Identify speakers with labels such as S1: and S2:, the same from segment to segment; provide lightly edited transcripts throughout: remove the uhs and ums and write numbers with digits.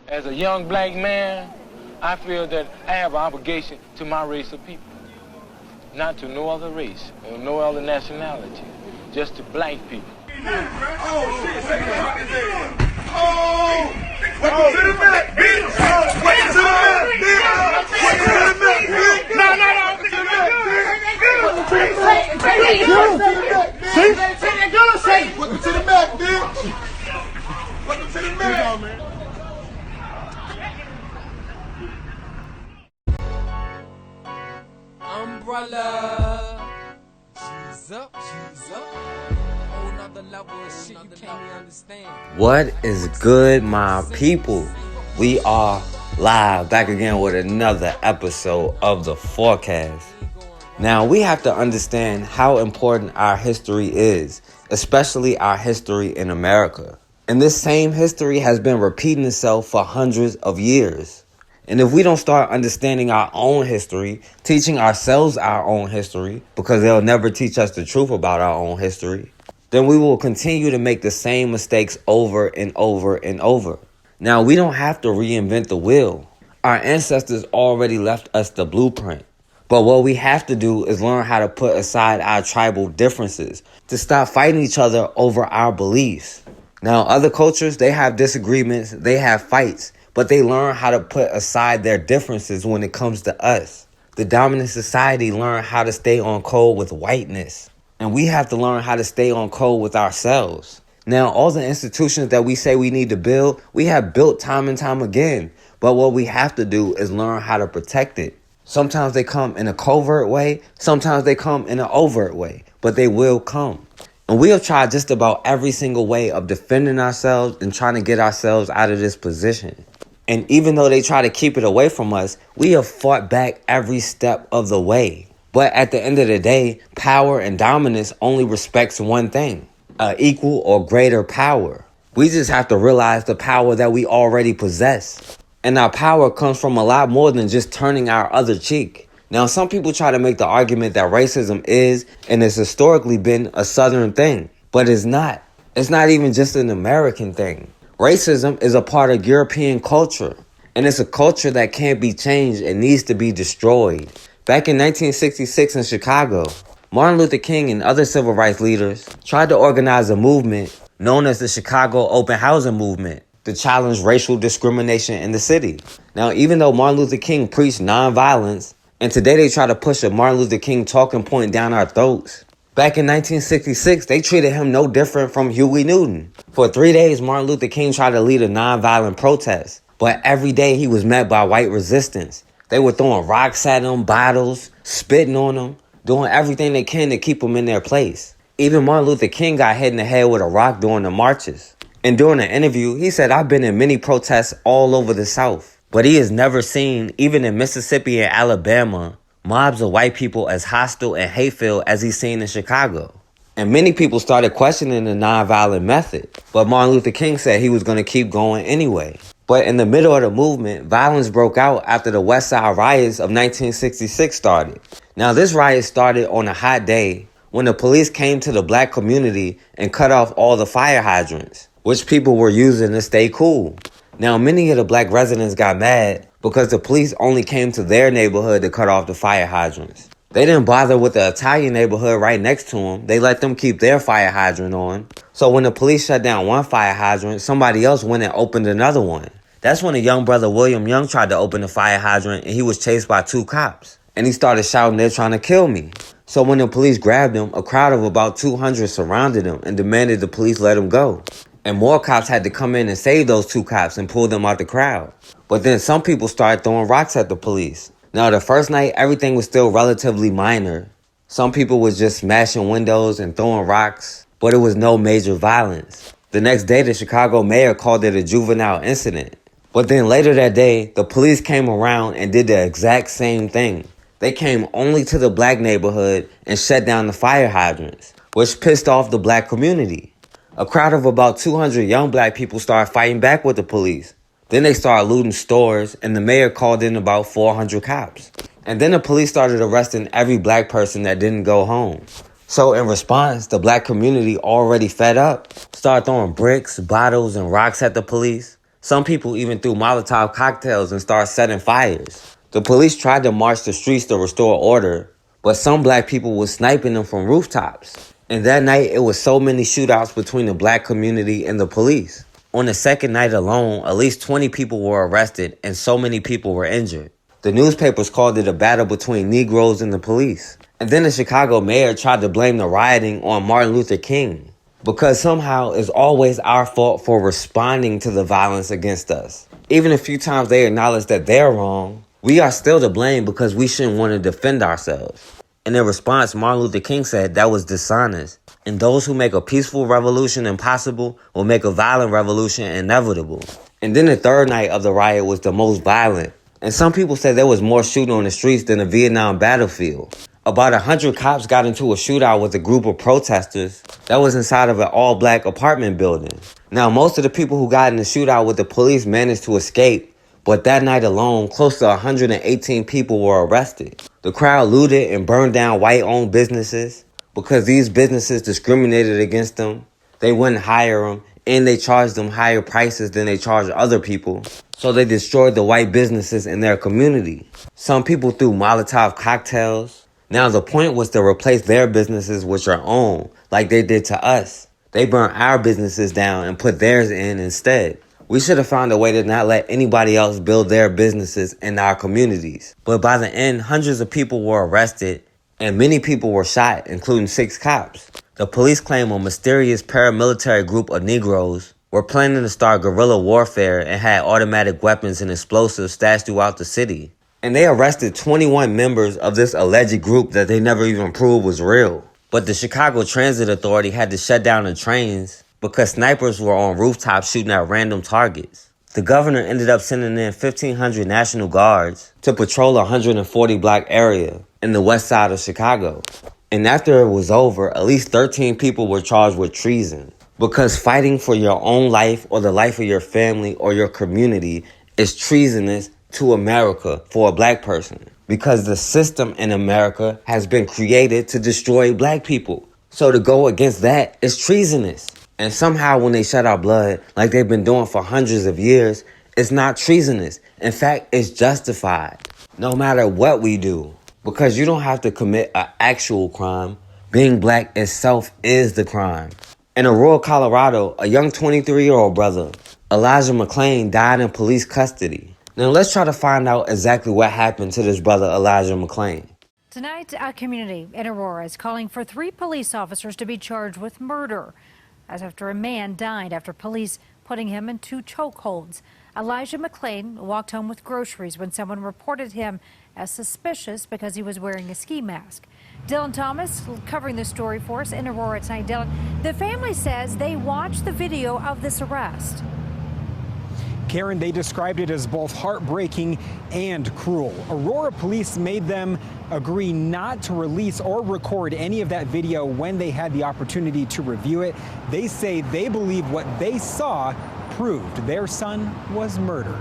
S1: As a young black man, I feel that I have an obligation to my race of people. Not to no other race or no other nationality, just to black people.
S2: Oh, shit, say it. Oh, welcome to the Mac, bitch. Welcome to the Mac, bitch. Welcome to the Mac, bitch. No. Welcome to the Mac, bitch. Welcome to the Mac, bitch. Welcome to the Mac, man.
S3: Umbrella. She's up. Whole nother level of shit you can't even understand.
S4: What is good, my people? We are live back again with another episode of The Forecast. Now, we have to understand how important our history is, especially our history in America. And this same history has been repeating itself for hundreds of years. And if we don't start understanding our own history, teaching ourselves our own history, because they'll never teach us the truth about our own history, then we will continue to make the same mistakes over and over and over. Now, we don't have to reinvent the wheel. Our ancestors already left us the blueprint. But what we have to do is learn how to put aside our tribal differences, to stop fighting each other over our beliefs. Now, other cultures, they have disagreements, they have fights, but they learn how to put aside their differences when it comes to us. The dominant society learned how to stay on code with whiteness. And we have to learn how to stay on code with ourselves. Now, all the institutions that we say we need to build, we have built time and time again. But what we have to do is learn how to protect it. Sometimes they come in a covert way. Sometimes they come in an overt way. But they will come. And we have tried just about every single way of defending ourselves and trying to get ourselves out of this position. And even though they try to keep it away from us, we have fought back every step of the way. But at the end of the day, power and dominance only respects one thing, equal or greater power. We just have to realize the power that we already possess. And our power comes from a lot more than just turning our other cheek. Now, some people try to make the argument that racism is and has historically been a Southern thing, but it's not. It's not even just an American thing. Racism is a part of European culture, and it's a culture that can't be changed and needs to be destroyed. Back in 1966 in Chicago, Martin Luther King and other civil rights leaders tried to organize a movement known as the Chicago Open Housing Movement to challenge racial discrimination in the city. Now, even though Martin Luther King preached nonviolence, and today they try to push a Martin Luther King talking point down our throats, back in 1966, they treated him no different from Huey Newton. For 3 days, Martin Luther King tried to lead a nonviolent protest, but every day he was met by white resistance. They were throwing rocks at him, bottles, spitting on him, doing everything they can to keep him in their place. Even Martin Luther King got hit in the head with a rock during the marches. And during an interview, he said, "I've been in many protests all over the South, but he has never seen, even in Mississippi and Alabama, mobs of white people as hostile and hate-filled as he's seen in Chicago." And many people started questioning the nonviolent method. But Martin Luther King said he was going to keep going anyway. But in the middle of the movement, violence broke out after the Westside riots of 1966 started. Now, this riot started on a hot day when the police came to the black community and cut off all the fire hydrants, which people were using to stay cool. Now, many of the black residents got mad because the police only came to their neighborhood to cut off the fire hydrants. They didn't bother with the Italian neighborhood right next to them. They let them keep their fire hydrant on. So when the police shut down one fire hydrant, somebody else went and opened another one. That's when the young brother William Young tried to open the fire hydrant and he was chased by 2 cops. And he started shouting, "They're trying to kill me." So when the police grabbed him, a crowd of about 200 surrounded him and demanded the police let him go. And more cops had to come in and save those 2 cops and pull them out the crowd. But then some people started throwing rocks at the police. Now, the first night, everything was still relatively minor. Some people was just smashing windows and throwing rocks, but it was no major violence. The next day, the Chicago mayor called it a juvenile incident. But then later that day, the police came around and did the exact same thing. They came only to the black neighborhood and shut down the fire hydrants, which pissed off the black community. A crowd of about 200 young black people started fighting back with the police. Then they started looting stores, and the mayor called in about 400 cops. And then the police started arresting every black person that didn't go home. So in response, the black community, already fed up, started throwing bricks, bottles, and rocks at the police. Some people even threw Molotov cocktails and started setting fires. The police tried to march the streets to restore order, but some black people were sniping them from rooftops. And that night, it was so many shootouts between the black community and the police. On the second night alone, at least 20 people were arrested and so many people were injured. The newspapers called it a battle between Negroes and the police. And then the Chicago mayor tried to blame the rioting on Martin Luther King, because somehow it's always our fault for responding to the violence against us. Even a few times they acknowledge that they're wrong, we are still to blame because we shouldn't want to defend ourselves. And in response, Martin Luther King said that was dishonest. And those who make a peaceful revolution impossible will make a violent revolution inevitable. And then the third night of the riot was the most violent. And some people say there was more shooting on the streets than the Vietnam battlefield. About 100 cops got into a shootout with a group of protesters that was inside of an all-black apartment building. Now, most of the people who got in the shootout with the police managed to escape, but that night alone, close to 118 people were arrested. The crowd looted and burned down white-owned businesses because these businesses discriminated against them. They wouldn't hire them, and they charged them higher prices than they charged other people. So they destroyed the white businesses in their community. Some people threw Molotov cocktails. Now, the point was to replace their businesses with your own, like they did to us. They burnt our businesses down and put theirs in instead. We should have found a way to not let anybody else build their businesses in our communities. But by the end, hundreds of people were arrested and many people were shot, including 6 cops. The police claim a mysterious paramilitary group of Negroes were planning to start guerrilla warfare and had automatic weapons and explosives stashed throughout the city. And they arrested 21 members of this alleged group that they never even proved was real. But the Chicago Transit Authority had to shut down the trains because snipers were on rooftops shooting at random targets. The governor ended up sending in 1,500 National Guards to patrol a 140 block area in the west side of Chicago. And after it was over, at least 13 people were charged with treason. Because fighting for your own life or the life of your family or your community is treasonous to America for a black person, because the system in America has been created to destroy black people. So to go against that is treasonous. And somehow when they shed our blood, like they've been doing for hundreds of years, it's not treasonous. In fact, it's justified, no matter what we do. Because you don't have to commit an actual crime. Being black itself is the crime. In Aurora, Colorado, a young 23-year-old brother, Elijah Mcclain, died in police custody. Now let's try to find out exactly what happened to this brother, Elijah Mcclain.
S5: Tonight, a community in Aurora is calling for 3 police officers to be charged with murder, as after a man died after police putting him in 2 chokeholds. Elijah Mcclain walked home with groceries when someone reported him as suspicious because he was wearing a ski mask. Dylan Thomas covering the story for us in Aurora tonight. Dylan, the family says they watched the video of this arrest.
S6: Karen, they described it as both heartbreaking and cruel. Aurora police made them agree not to release or record any of that video when they had the opportunity to review it. They say they believe what they saw proved their son was murdered.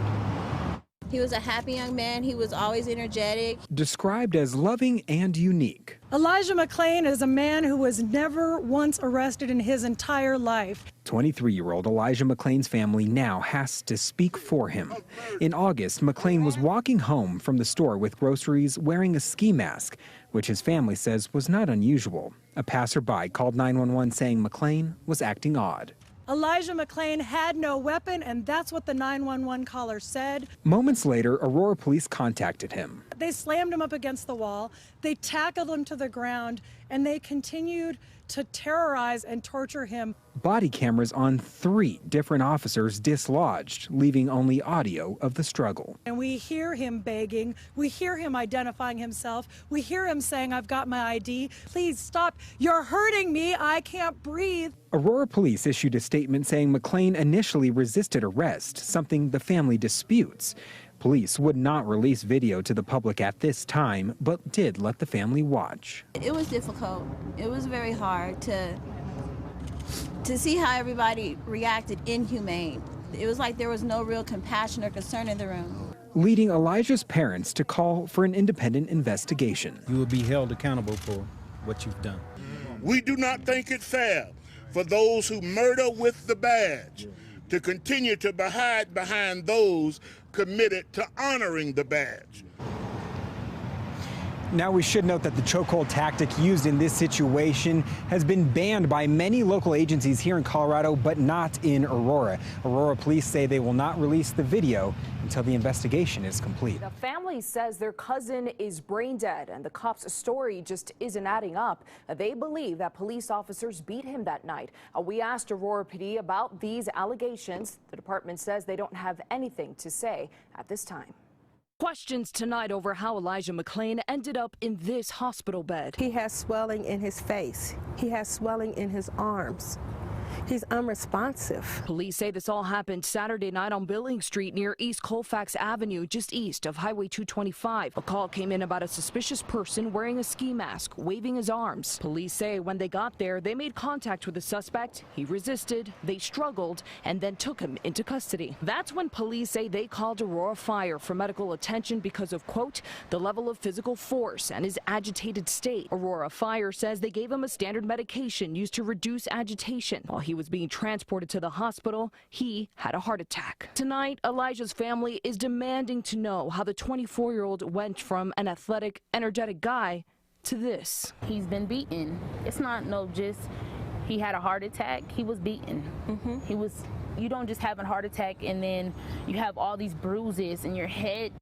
S7: He was a happy young man. He was always energetic.
S6: Described as loving and unique.
S8: Elijah Mcclain is a man who was never once arrested in his entire life.
S6: 23-year-old Elijah Mcclain's family now has to speak for him. In August, Mcclain was walking home from the store with groceries wearing a ski mask, which his family says was not unusual. A passerby called 911 saying Mcclain was acting odd.
S8: Elijah Mcclain had no weapon, and that's what the 911 caller said.
S6: Moments later, Aurora police contacted him.
S8: They slammed him up against the wall, they tackled him to the ground, and they continued to terrorize and torture him.
S6: Body cameras on 3 different officers dislodged, leaving only audio of the struggle.
S8: And we hear him begging, we hear him identifying himself, we hear him saying, "I've got my ID, please stop, you're hurting me, I can't breathe."
S6: Aurora police issued a statement saying Mcclain initially resisted arrest, something the family disputes. Police would not release video to the public at this time, but did let the family watch.
S7: It was difficult. It was very hard to see how everybody reacted inhumane. It was like there was no real compassion or concern in the room.
S6: Leading Elijah's parents to call for an independent investigation.
S9: You will be held accountable for what you've done.
S2: We do not think it fair for those who murder with the badge to continue to hide behind those committed to honoring the badge.
S6: Now, we should note that the chokehold tactic used in this situation has been banned by many local agencies here in Colorado, but not in Aurora. Aurora police say they will not release the video until the investigation is complete.
S10: The family says their cousin is brain dead, and the cops' story just isn't adding up. They believe that police officers beat him that night. We asked Aurora PD about these allegations. The department says they don't have anything to say at this time. Questions tonight over how Elijah Mcclain ended up in this hospital bed.
S11: He has swelling in his face. He has swelling in his arms. He's unresponsive.
S10: Police say this all happened Saturday night on Billings Street near East Colfax Avenue, just east of Highway 225. A call came in about a suspicious person wearing a ski mask, waving his arms. Police say when they got there, they made contact with the suspect. He resisted, they struggled, and then took him into custody. That's when police say they called Aurora Fire for medical attention because of, quote, the level of physical force and his agitated state. Aurora Fire says they gave him a standard medication used to reduce agitation. While he was being transported to the hospital, he had a heart attack. Tonight, Elijah's family is demanding to know how the 24-year-old went from an athletic, energetic guy to this.
S12: He's been beaten. It's not he had a heart attack. He was beaten. You don't just have a heart attack and then you have all these bruises in your head.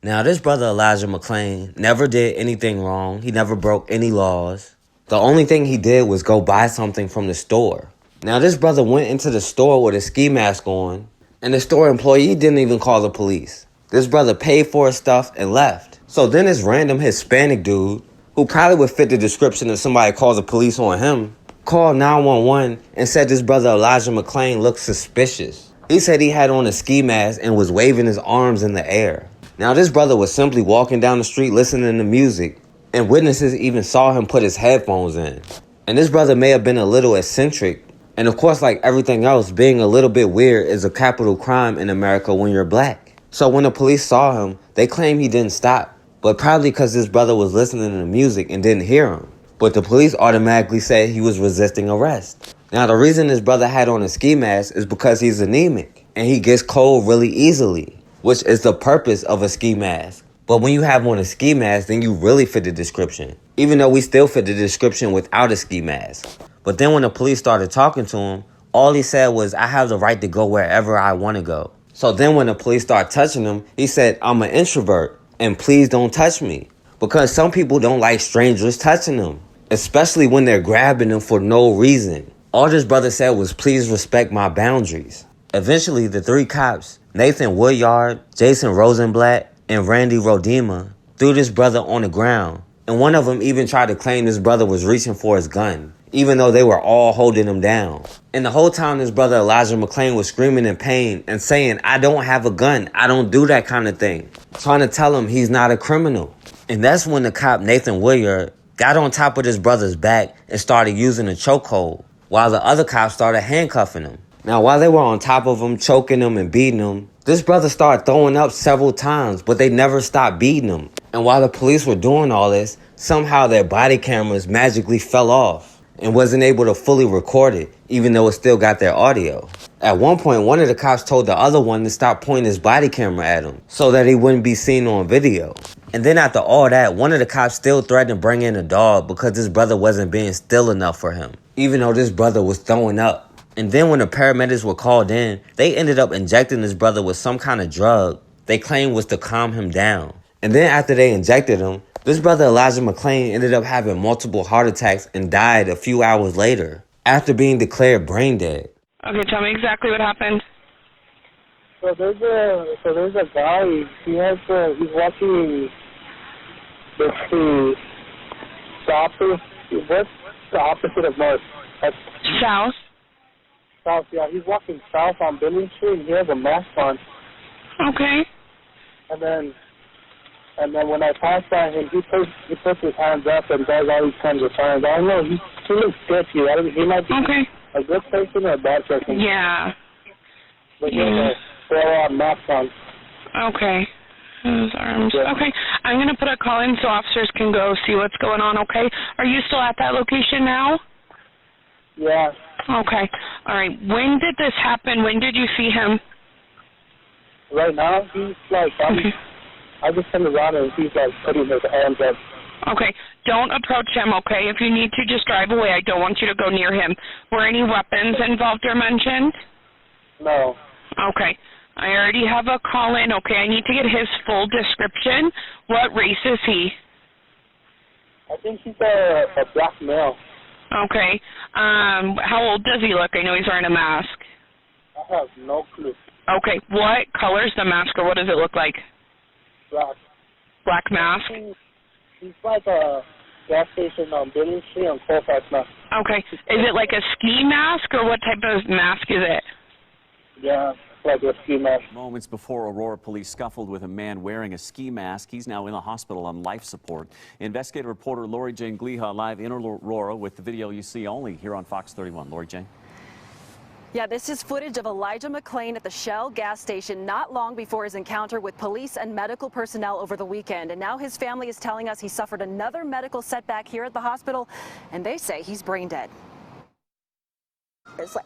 S4: Now, this brother Elijah Mcclain never did anything wrong. He never broke any laws. The only thing he did was go buy something from the store. Now, this brother went into the store with a ski mask on, and the store employee didn't even call the police. This brother paid for his stuff and left. So then this random Hispanic dude, who probably would fit the description if somebody called the police on him, called 911 and said this brother Elijah Mcclain looked suspicious. He said he had on a ski mask and was waving his arms in the air. Now, this brother was simply walking down the street listening to music, and witnesses even saw him put his headphones in. And this brother may have been a little eccentric. And of course, like everything else, being a little bit weird is a capital crime in America when you're black. So when the police saw him, they claim he didn't stop, but probably because this brother was listening to the music and didn't hear him. But the police automatically said he was resisting arrest. Now, the reason this brother had on a ski mask is because he's anemic and he gets cold really easily, which is the purpose of a ski mask. But when you have on a ski mask, then you really fit the description, even though we still fit the description without a ski mask. But then when the police started talking to him, all he said was, I have the right to go wherever I want to go. So then when the police started touching him, he said, I'm an introvert and please don't touch me. Because some people don't like strangers touching them, especially when they're grabbing them for no reason. All this brother said was, please respect my boundaries. Eventually, the three cops, Nathan Woodyard, Jason Rosenblatt, and Randy Rodema, threw this brother on the ground. And one of them even tried to claim this brother was reaching for his gun, even though they were all holding him down. And the whole time this brother Elijah Mcclain was screaming in pain and saying, I don't have a gun. I don't do that kind of thing. Trying to tell him he's not a criminal. And that's when the cop Nathan Woodyard got on top of this brother's back and started using a chokehold, while the other cops started handcuffing him. Now, while they were on top of him, choking him and beating him, this brother started throwing up several times, but they never stopped beating him. And while the police were doing all this, somehow their body cameras magically fell off and wasn't able to fully record it, even though it still got their audio. At one point, one of the cops told the other one to stop pointing his body camera at him so that he wouldn't be seen on video. And then after all that, one of the cops still threatened to bring in a dog because this brother wasn't being still enough for him, even though this brother was throwing up. And then when the paramedics were called in, they ended up injecting this brother with some kind of drug they claimed was to calm him down. And then after they injected him, this brother Elijah Mcclain ended up having multiple heart attacks and died a few hours later after being declared brain dead.
S13: Okay, tell me exactly what happened.
S14: So there's a guy. He's walking. The what's the opposite of north?
S13: South.
S14: South, yeah. He's walking south on Billings Street. He has a mask on.
S13: Okay.
S14: And then when I pass by him, he puts his hands up and does all these kinds of signs. I don't know. He looks sketchy. He might be a good person or a bad person.
S13: Yeah.
S14: But he has a full-on mask on.
S13: Okay. His arms. Yeah. Okay. I'm going to put a call in so officers can go see what's going on, okay? Are you still at that location now?
S14: Yeah.
S13: Okay. All right. When did this happen? When did you see him?
S14: Right now, he's like, I just turned around and he's like putting his hands up.
S13: Okay. Don't approach him, okay? If you need to, just drive away. I don't want you to go near him. Were any weapons involved or mentioned?
S14: No.
S13: Okay. I already have a call in. Okay, I need to get his full description. What race is he?
S14: I think he's a black male.
S13: Okay. How old does he look? I know he's wearing a mask.
S14: I have no clue.
S13: Okay. What color's the mask, or what does it look like?
S14: Black.
S13: Black mask?
S14: He's like a gas station pedrestrian Colfax mask.
S13: Okay. Is it like a ski mask, or what type of mask is it?
S14: Yeah, like a ski mask.
S15: Moments before Aurora police scuffled with a man wearing a ski mask. He's now in the hospital on life support. Investigative reporter Lori Jane Gliha live in Aurora with the video you see only here on Fox 31. Lori Jane.
S16: Yeah, this is footage of Elijah Mcclain at the Shell gas station not long before his encounter with police and medical personnel over the weekend. And now his family is telling us he suffered another medical setback here at the hospital, and they say he's brain dead.
S11: It's like,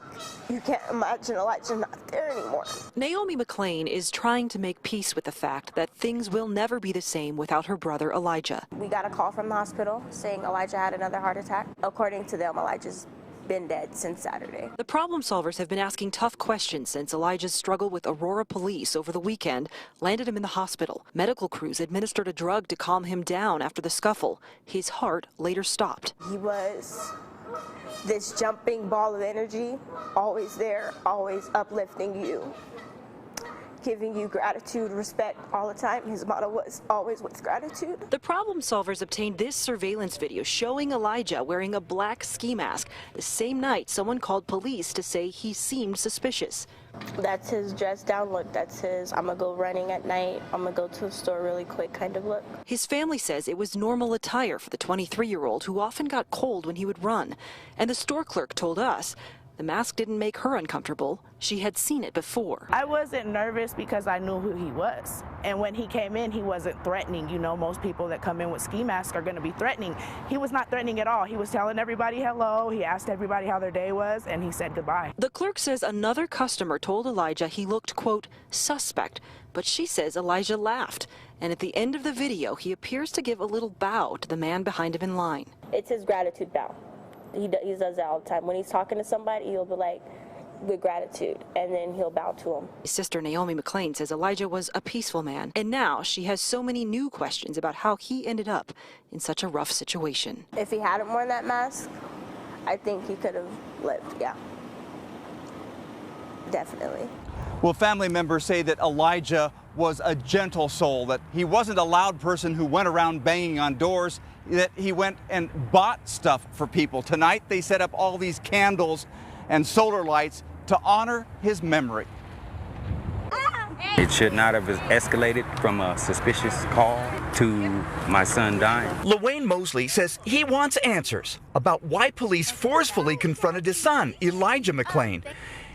S11: you can't imagine Elijah not there anymore.
S17: Naomi Mcclain is trying to make peace with the fact that things will never be the same without her brother Elijah.
S11: We got a call from the hospital saying Elijah had another heart attack. According to them, Elijah's been dead since Saturday.
S17: The problem solvers have been asking tough questions since Elijah's struggle with Aurora police over the weekend landed him in the hospital. Medical crews administered a drug to calm him down after the scuffle. His heart later stopped.
S11: He was this jumping ball of energy, always there, always uplifting you, giving you gratitude, respect all the time. His motto was always with gratitude.
S17: The problem solvers obtained this surveillance video showing Elijah wearing a black ski mask the same night someone called police to say he seemed suspicious.
S11: That's his dressed down look. That's his, I'm gonna go running at night, I'm gonna go to a store really quick kind of look.
S17: His family says it was normal attire for the 23-year-old who often got cold when he would run. And the store clerk told us the mask didn't make her uncomfortable. She had seen it before.
S18: I wasn't nervous because I knew who he was. And when he came in, he wasn't threatening. You know, most people that come in with ski masks are going to be threatening. He was not threatening at all. He was telling everybody hello. He asked everybody how their day was, and he said goodbye.
S17: The clerk says another customer told Elijah he looked, quote, suspect. But she says Elijah laughed. And at the end of the video, he appears to give a little bow to the man behind him in line.
S11: It's his gratitude bow. He does that all the time. When he's talking to somebody, he'll be like, with gratitude, and then he'll bow to him.
S17: His sister Naomi Mcclain says Elijah was a peaceful man, and now she has so many new questions about how he ended up in such a rough situation.
S11: If he hadn't worn that mask, I think he could have lived, yeah. Definitely.
S19: Well, family members say that Elijah was a gentle soul, that he wasn't a loud person who went around banging on doors, that he went and bought stuff for people. Tonight, they set up all these candles and solar lights to honor his memory.
S20: It should not have escalated from a suspicious call to my son dying.
S21: LaWayne Mosley says he wants answers about why police forcefully confronted his son, Elijah Mcclain.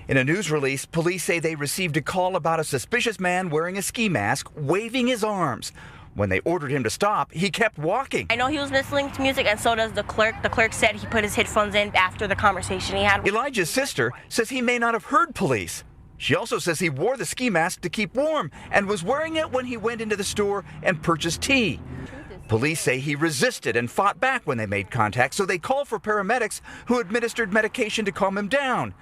S21: In a news release, police say they received a call about a suspicious man wearing a ski mask, waving his arms. When they ordered him to stop, he kept walking.
S22: I know he was listening to music, and so does the clerk. The clerk said he put his headphones in after the conversation he had.
S21: Elijah's sister says he may not have heard police. She also says he wore the ski mask to keep warm and was wearing it when he went into the store and purchased tea. Police say he resisted and fought back when they made contact, so they called for paramedics who administered medication to calm him down.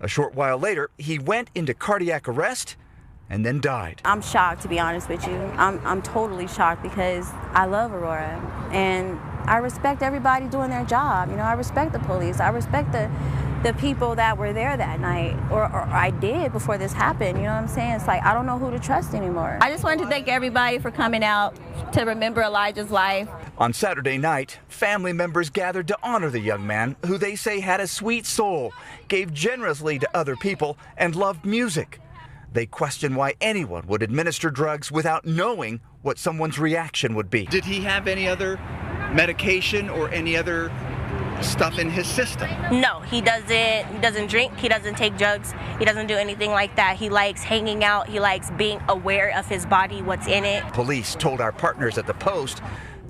S21: A short while later, he went into cardiac arrest and then died.
S7: I'm shocked, to be honest with you. I'm totally shocked because I love Aurora and I respect everybody doing their job. You know, I respect the police. I respect the people that were there that night, or I did before this happened. You know what I'm saying? It's like, I don't know who to trust anymore.
S22: I just wanted to thank everybody for coming out to remember Elijah's life.
S21: On Saturday night, family members gathered to honor the young man who they say had a sweet soul, gave generously to other people, and loved music. They question why anyone would administer drugs without knowing what someone's reaction would be.
S19: Did he have any other medication or any other stuff in his system?
S22: No, he doesn't drink, he doesn't take drugs, he doesn't do anything like that. He likes hanging out, he likes being aware of his body, what's in it.
S21: Police told our partners at the Post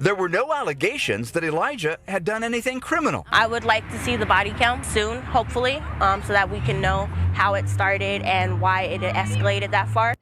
S21: There were no allegations that Elijah had done anything criminal.
S22: I would like to see the body count soon, hopefully, so that we can know how it started and why it escalated that far.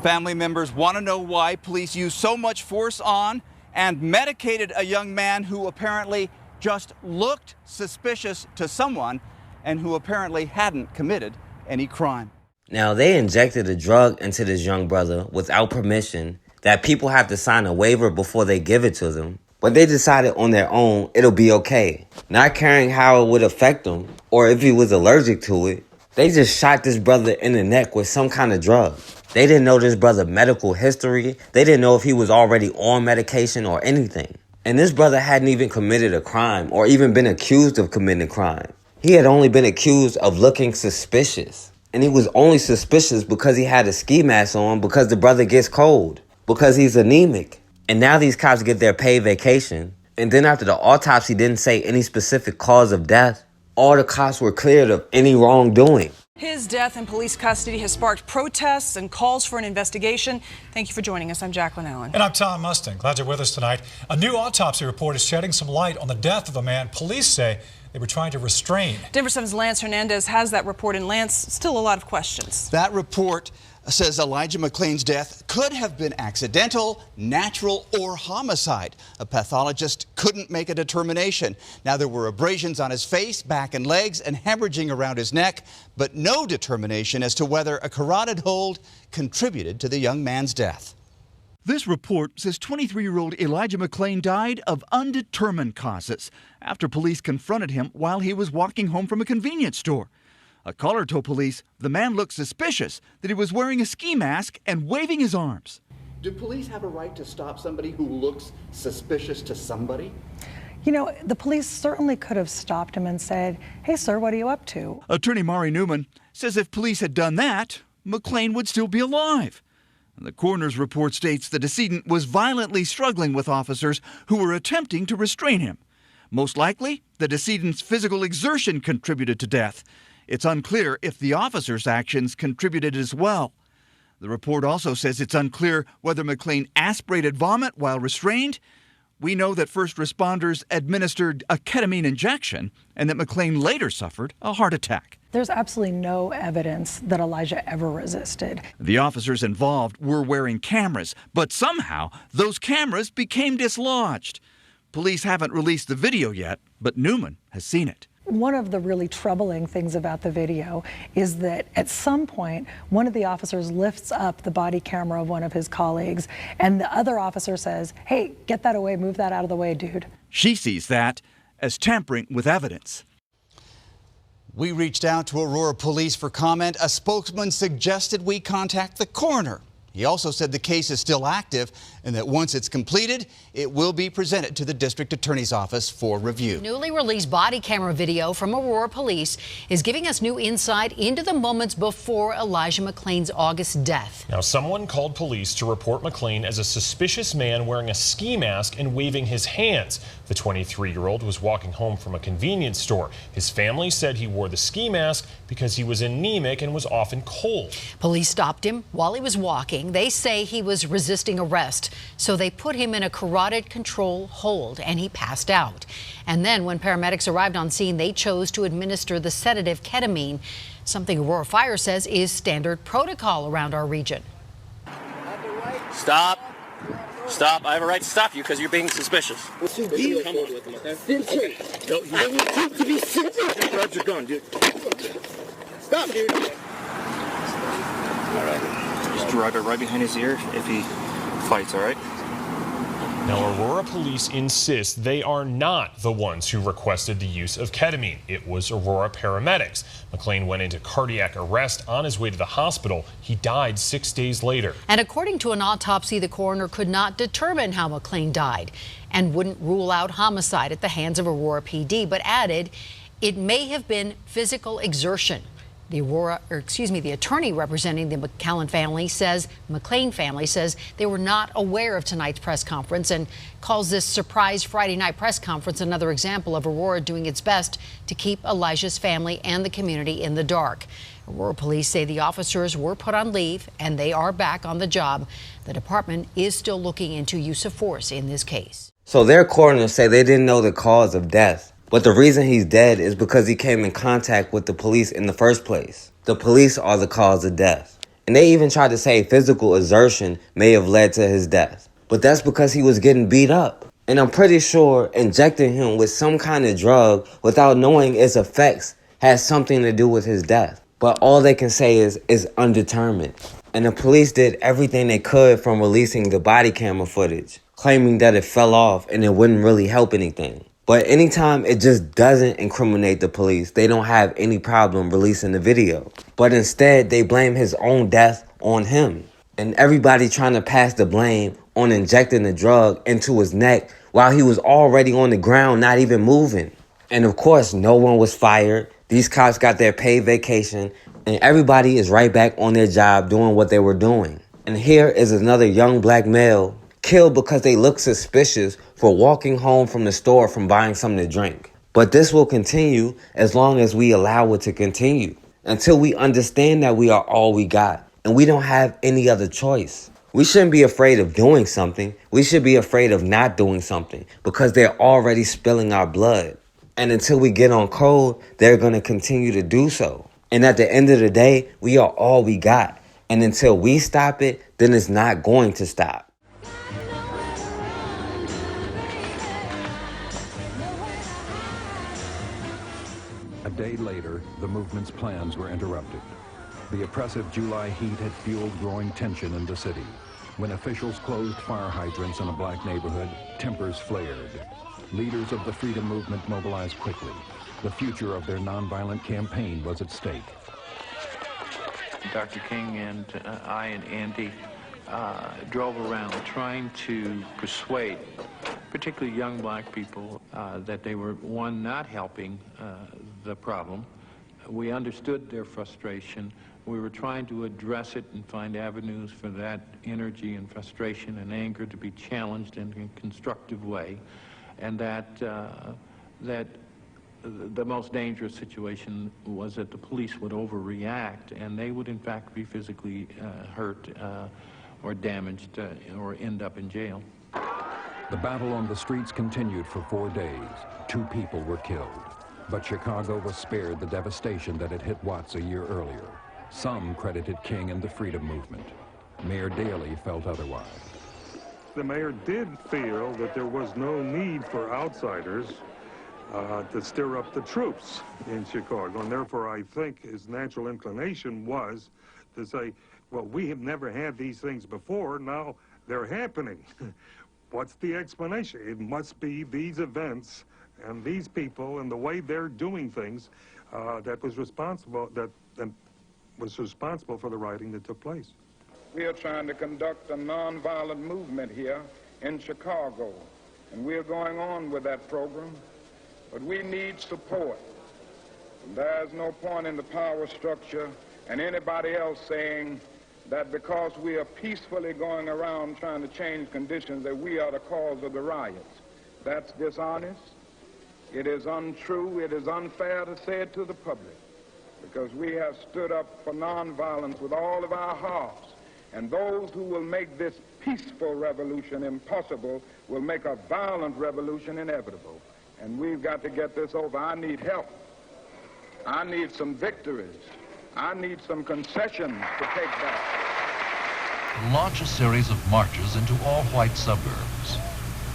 S19: Family members want to know why police used so much force on and medicated a young man who apparently just looked suspicious to someone and who apparently hadn't committed any crime.
S4: Now, they injected a drug into this young brother without permission that people have to sign a waiver before they give it to them. But they decided on their own it'll be okay. Not caring how it would affect him or if he was allergic to it, they just shot this brother in the neck with some kind of drug. They didn't know this brother's medical history. They didn't know if he was already on medication or anything. And this brother hadn't even committed a crime or even been accused of committing a crime. He had only been accused of looking suspicious. And he was only suspicious because he had a ski mask on, because the brother gets cold, because he's anemic. And now these cops get their paid vacation. And then after the autopsy didn't say any specific cause of death, all the cops were cleared of any wrongdoing.
S1: His death in police custody has sparked protests and calls for an investigation. Thank you for joining us. I'm Jacqueline Allen.
S3: And I'm Tom Mustang. Glad you're with us tonight. A new autopsy report is shedding some light on the death of a man police say they were trying to restrain.
S1: Denver 7's Lance Hernandez has that report. And Lance, still a lot of questions.
S21: That report says Elijah Mcclain's death could have been accidental, natural, or homicide. A pathologist couldn't make a determination. Now, there were abrasions on his face, back, and legs, and hemorrhaging around his neck, but no determination as to whether a carotid hold contributed to the young man's death. This report says 23-year-old Elijah Mcclain died of undetermined causes after police confronted him while he was walking home from a convenience store. A caller told police the man looked suspicious, that he was wearing a ski mask and waving his arms.
S23: Do police have a right to stop somebody who looks suspicious to somebody?
S8: You know, the police certainly could have stopped him and said, "Hey, sir, what are you up to?"
S21: Attorney Mari Newman says if police had done that, Mcclain would still be alive. The coroner's report states the decedent was violently struggling with officers who were attempting to restrain him. Most likely, the decedent's physical exertion contributed to death. It's unclear if the officers' actions contributed as well. The report also says it's unclear whether Mcclain aspirated vomit while restrained. We know that first responders administered a ketamine injection and that Mcclain later suffered a heart attack.
S8: There's absolutely no evidence that Elijah ever resisted.
S21: The officers involved were wearing cameras, but somehow those cameras became dislodged. Police haven't released the video yet, but Newman has seen it.
S8: One of the really troubling things about the video is that at some point, one of the officers lifts up the body camera of one of his colleagues, and the other officer says, "Hey, get that away, move that out of the way, dude."
S21: She sees that as tampering with evidence. We reached out to Aurora Police for comment. A spokesman suggested we contact the coroner. He also said the case is still active and that once it's completed, it will be presented to the district attorney's office for review.
S24: Newly released body camera video from Aurora Police is giving us new insight into the moments before Elijah Mcclain's August death.
S25: Now, someone called police to report Mcclain as a suspicious man wearing a ski mask and waving his hands. The 23-year-old was walking home from a convenience store. His family said he wore the ski mask because he was anemic and was often cold.
S24: Police stopped him while he was walking. They say he was resisting arrest, so they put him in a carotid control hold and he passed out. And then when paramedics arrived on scene, they chose to administer the sedative ketamine, something Aurora Fire says is standard protocol around our region.
S26: Stop. Stop. I have a right to stop you because you're being suspicious.
S23: To be no, you to be suspicious. Grab your gun, dude. Stop, dude.
S26: All right. Just drag it right behind his ear if he fights, all right?
S25: Now, Aurora Police insist they are not the ones who requested the use of ketamine. It was Aurora paramedics. Mcclain went into cardiac arrest on his way to the hospital. He died 6 days later.
S24: And according to an autopsy, the coroner could not determine how Mcclain died and wouldn't rule out homicide at the hands of Aurora PD, but added it may have been physical exertion. The attorney representing the Mcclain family says they were not aware of tonight's press conference and calls this surprise Friday night press conference another example of Aurora doing its best to keep Elijah's family and the community in the dark. Aurora police say the officers were put on leave and they are back on the job. The department is still looking into use of force in this case.
S4: So their coroners say they didn't know the cause of death. But the reason he's dead is because he came in contact with the police in the first place. The police are the cause of death. And they even tried to say physical exertion may have led to his death. But that's because he was getting beat up. And I'm pretty sure injecting him with some kind of drug without knowing its effects has something to do with his death. But all they can say is undetermined. And the police did everything they could from releasing the body camera footage, claiming that it fell off and it wouldn't really help anything. But anytime it just doesn't incriminate the police, they don't have any problem releasing the video. But instead, they blame his own death on him. And everybody trying to pass the blame on injecting the drug into his neck while he was already on the ground, not even moving. And of course, no one was fired. These cops got their paid vacation, and everybody is right back on their job doing what they were doing. And here is another young black male killed because they look suspicious for walking home from the store from buying something to drink. But this will continue as long as we allow it to continue, until we understand that we are all we got and we don't have any other choice. We shouldn't be afraid of doing something. We should be afraid of not doing something because they're already spilling our blood. And until we get on code, they're going to continue to do so. And at the end of the day, we are all we got. And until we stop it, then it's not going to stop.
S2: A day later, the movement's plans were interrupted. The oppressive July heat had fueled growing tension in the city. When officials closed fire hydrants in a black neighborhood, tempers flared. Leaders of the freedom movement mobilized quickly. The future of their nonviolent campaign was at stake.
S5: Dr. King and I and Andy drove around trying to persuade, particularly young black people, that they were, one, not helping the problem. We understood their frustration. We were trying to address it and find avenues for that energy and frustration and anger to be challenged in a constructive way, and that the most dangerous situation was that the police would overreact and they would in fact be physically hurt or damaged or end up in jail.
S2: The battle on the streets continued for 4 days. 2 people were killed. But Chicago was spared the devastation that had hit Watts a year earlier. Some credited King and the freedom movement. Mayor Daley felt otherwise.
S6: The mayor did feel that there was no need for outsiders to stir up the troops in Chicago. And therefore, I think his natural inclination was to say, well, we have never had these things before. Now they're happening. What's the explanation? It must be these events and these people and the way they're doing things that was responsible for the rioting that took place.
S9: We are trying to conduct a nonviolent movement here in Chicago, and we're going on with that program, but we need support. There's no point in the power structure and anybody else saying that because we are peacefully going around trying to change conditions that we are the cause of the riots. That's dishonest. It is untrue. It is unfair to say it to the public, because we have stood up for nonviolence with all of our hearts. And those who will make this peaceful revolution impossible will make a violent revolution inevitable. And we've got to get this over. I need help. I need some victories. I need some concessions to take back.
S10: Launch a series of marches into all white suburbs.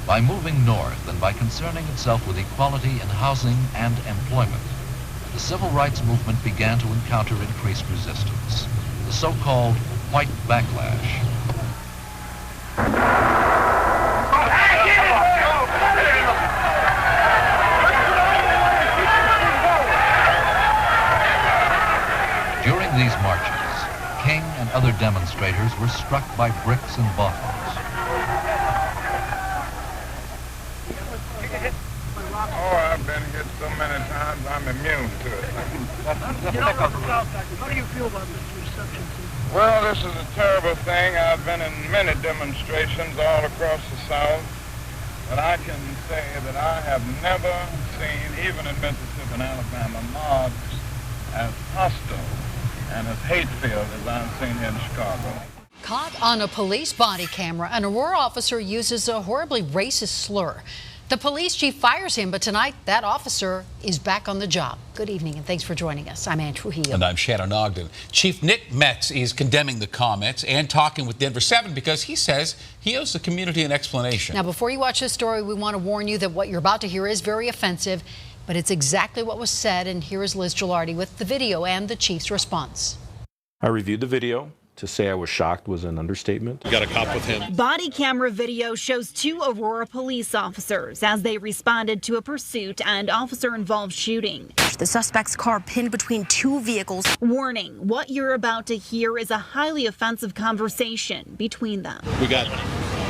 S10: By moving north and by concerning itself with equality in housing and employment, the civil rights movement began to encounter increased resistance, the so-called white backlash. During these marches, King and other demonstrators were struck by bricks and bottles.
S9: Oh, I've been hit so many times, I'm immune to it.
S12: How do you feel about this reception?
S9: Well, this is a terrible thing. I've been in many demonstrations all across the South, but I can say that I have never seen, even in Mississippi and Alabama, mobs as hostile and as hate-filled as I've seen here in Chicago.
S24: Caught on a police body camera, an Aurora officer uses a horribly racist slur. The police chief fires him, but tonight that officer is back on the job. Good evening and thanks for joining us. I'm Ann Trujillo.
S13: And I'm Shannon Ogden. Chief Nick Metz is condemning the comments and talking with Denver 7 because he says he owes the community an explanation.
S24: Now, before you watch this story, we want to warn you that what you're about to hear is very offensive, but it's exactly what was said. And here is Liz Gilardi with the video and the chief's response.
S14: I reviewed the video. To say I was shocked was an understatement.
S15: You got a cop with him. Body camera video shows two Aurora police officers as they responded to a pursuit and officer-involved shooting.
S22: The suspect's car pinned between two vehicles.
S15: Warning, what you're about to hear is a highly offensive conversation between them. We got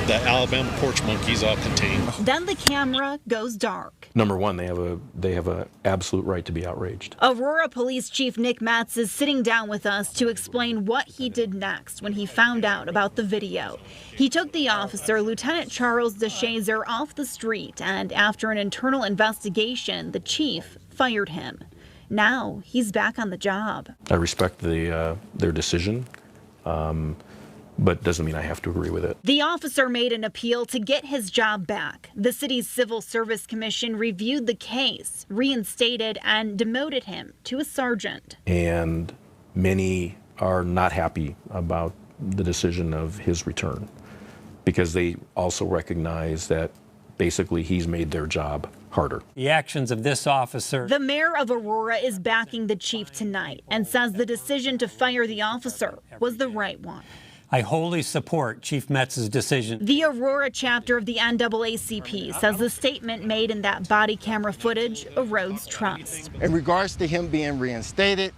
S15: the Alabama porch monkeys all contained. Then the camera goes dark.
S14: Number one, they have a absolute right to be outraged.
S15: Aurora Police Chief Nick Metz is sitting down with us to explain what he did next when he found out about the video. He took the officer, Lieutenant Charles DeShazer, off the street, and after an internal investigation, the chief fired him. Now he's back on the job.
S14: I respect their decision. But doesn't mean I have to agree with it.
S15: The officer made an appeal to get his job back. The city's Civil Service Commission reviewed the case, reinstated, and demoted him to a sergeant.
S14: And many are not happy about the decision of his return because they also recognize that basically he's made their job harder.
S16: The actions of this officer.
S15: The mayor of Aurora is backing the chief tonight and says the decision to fire the officer was the right one.
S16: I wholly support Chief Metz's decision.
S15: The Aurora chapter of the NAACP says the statement made in that body camera footage erodes trust.
S17: In regards to him being reinstated,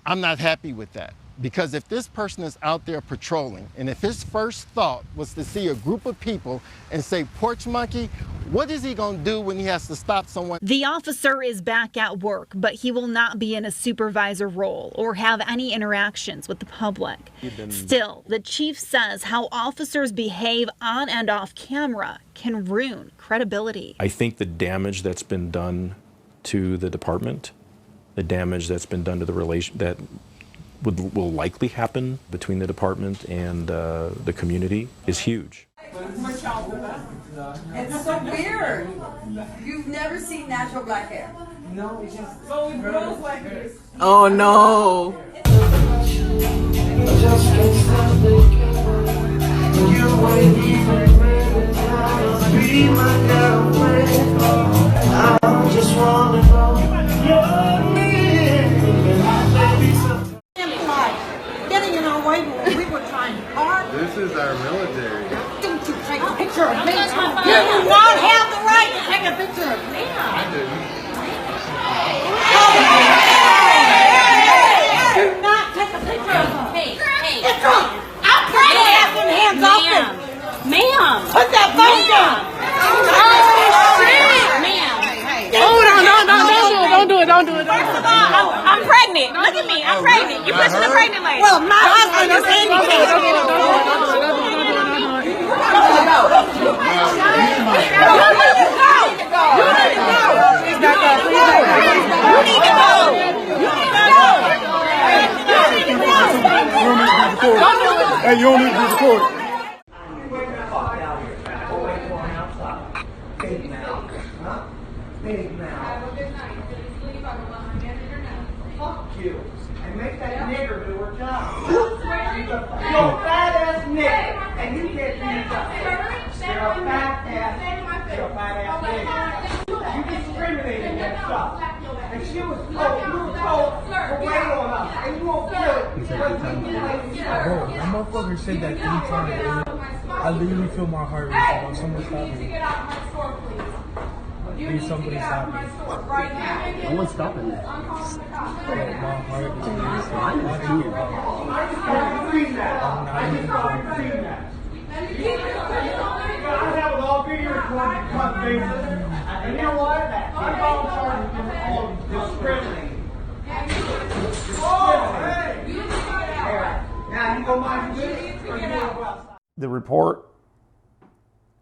S17: I'm not happy with that. Because if this person is out there patrolling, and if his first thought was to see a group of people and say, porch monkey, what is he going to do when he has to stop someone?
S15: The officer is back at work, but he will not be in a supervisor role or have any interactions with the public. Still, the chief says how officers behave on and off camera can ruin credibility.
S14: I think the damage that's been done to the department, the damage that's been done to the relation that will likely happen between the department and the community is huge.
S18: It's so weird. You've never seen natural black hair. No, it's just so it grows like this.
S27: Oh no.
S28: This is our military.
S18: Don't you take a picture of me. You do not have the right to take a picture of me.
S28: I do.
S18: Do not take a picture of me. Hey. It's wrong. I'm trying to have them hands off him. Ma'am. Put that phone down. Oh, shit. Ma'am.
S27: Oh, don't do it.
S18: First of all, I'm pregnant. Look at me. I'm pregnant. You're pushing a pregnant lady. Well, my husband is handicapped.
S27: Hey, you don't need to record.
S18: Big mouth. Fuck you. And make that nigger do her job. You're a fat ass nigger. And you can't do your job. You're a fat ass nigger. You discriminated against us. And she was told, you were told to wait on us. And you won't feel it.
S29: Bro, that motherfucker said that 3 times. I literally feel my heart race about someone stopping me. Please, somebody stop me.
S27: No one's stopping that.
S29: My heart is racing.
S18: I have it all video recorded, cut bases. And you know what? I'm all charged with discriminating. Oh, hey! Now you go mind your business or you go outside.
S30: The report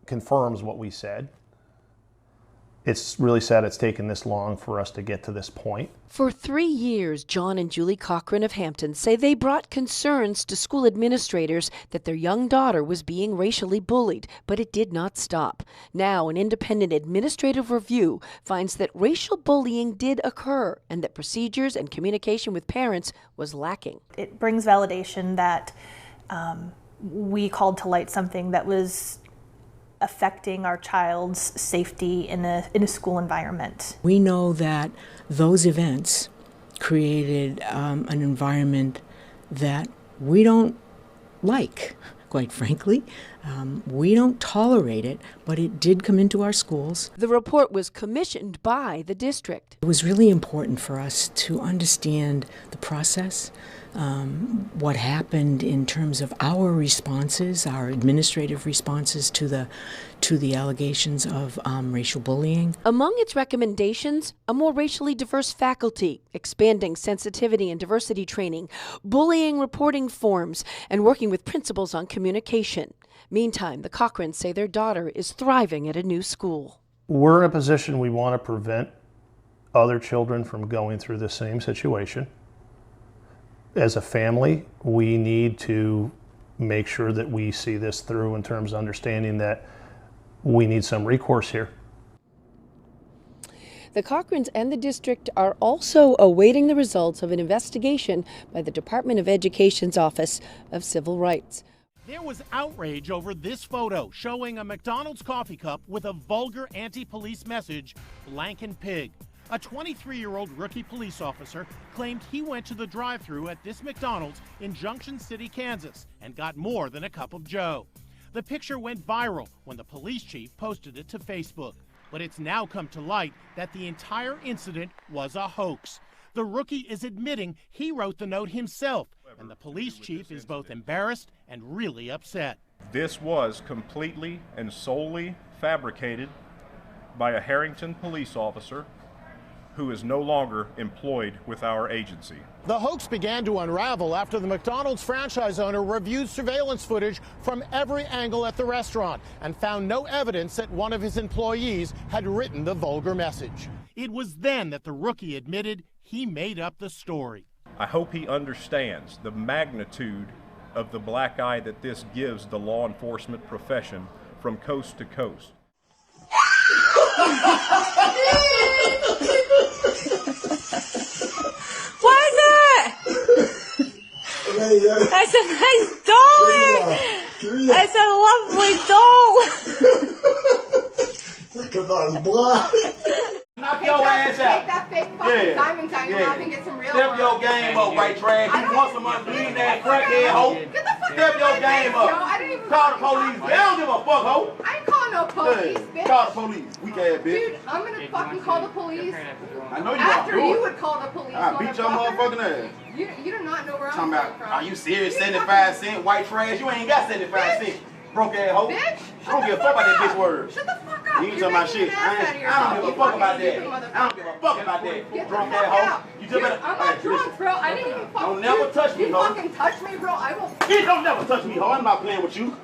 S30: confirms what we said.
S29: It's really sad it's taken this long for us to get to this point.
S1: For 3 years, John and Julie Cochran of Hampton say they brought concerns to school administrators that their young daughter was being racially bullied, but it did not stop. Now, an independent administrative review finds that racial bullying did occur and that procedures and communication with parents was lacking.
S3: It brings validation that we called to light something that was affecting our child's safety in a school environment.
S7: We know that those events created an environment that we don't like, quite frankly. We don't tolerate it, but it did come into our schools.
S1: The report was commissioned by the district.
S7: It was really important for us to understand the process, what happened in terms of our responses, our administrative responses to the allegations of racial bullying.
S1: Among its recommendations, a more racially diverse faculty, expanding sensitivity and diversity training, bullying reporting forms, and working with principals on communication. Meantime, the Cochrans say their daughter is thriving at a new school.
S29: We're in a position we want to prevent other children from going through the same situation. As a family, we need to make sure that we see this through in terms of understanding that we need some recourse here.
S1: The Cochrans and the district are also awaiting the results of an investigation by the Department of Education's Office of Civil Rights.
S8: There was outrage over this photo showing a McDonald's coffee cup with a vulgar anti-police message, "Blank Pig." A 23-year-old rookie police officer claimed he went to the drive-thru at this McDonald's in Junction City, Kansas, and got more than a cup of Joe. The picture went viral when the police chief posted it to Facebook. But it's now come to light that the entire incident was a hoax. The rookie is admitting he wrote the note himself, and the police chief is both embarrassed and really upset.
S11: This was completely and solely fabricated by a Harrington police officer who is no longer employed with our agency.
S8: The hoax began to unravel after the McDonald's franchise owner reviewed surveillance footage from every angle at the restaurant and found no evidence that one of his employees had written the vulgar message. It was then that the rookie admitted he made up the story.
S11: I hope he understands the magnitude of the black eye that this gives the law enforcement profession from coast to coast.
S19: What is that? That's a nice doll. That's a lovely doll.
S18: Look at those blood.
S20: Knock your ass out.
S18: Take that fake fucking diamond out your mouth and get some real
S20: Step your game up, white trash. You want some money, that crackhead hoe.
S18: Get the fuck
S20: Step your game up.
S18: I didn't even
S20: call the police. They don't give a fuck, hoe.
S18: I ain't calling no police, bitch.
S20: Call the police. Weak ass bitch.
S18: Dude, I'm gonna fucking call the police.
S20: I know you
S18: After
S20: are.
S18: you would call the police.
S20: I beat your motherfucking ass.
S18: You do not know where I'm
S20: Talking
S18: coming
S20: about,
S18: from.
S20: are you serious? 75 cent white trash? You ain't got 75 cent. Broke ass hoe.
S18: Bitch,
S20: I don't give a fuck about that bitch word.
S18: Shut the fuck up.
S20: You ain't talking about shit. I don't give a fuck about that. I don't give a fuck about that. Drunk ass hoe. You just better.
S18: I'm not drunk, bro. I didn't even fucking.
S20: Don't never touch me,
S18: You
S20: hoe.
S18: fucking touch me, bro. I will.
S20: You don't never touch me, hoe. I'm not playing with you.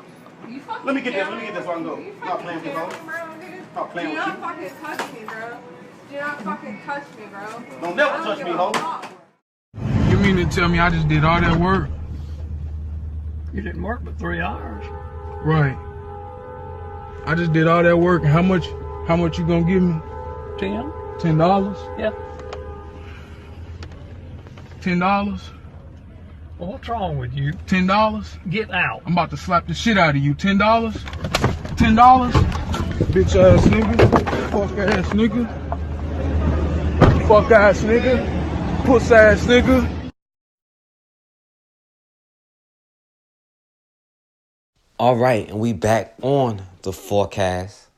S18: You fucking.
S20: Let me get this. Let me get this so I can go. I'm not playing with you, hoe. Stop playing
S18: Do
S20: with
S18: not
S20: you.
S18: fucking touch me, bro. Do not fucking touch me, bro.
S20: Don't never touch me, hoe.
S29: You mean to tell me I just did all that work?
S27: You didn't work but 3 hours.
S29: Right. I just did all that work, and how much you gonna give me?
S27: 10?
S29: $10?
S27: Yeah.
S29: $10?
S27: Well, what's wrong with you?
S29: $10?
S27: Get out.
S29: I'm about to slap the shit out of you. $10? $10? Bitch ass nigga. Fuck ass nigga. Fuck ass nigga. Puss ass nigga.
S4: All right, and we back on the forecast.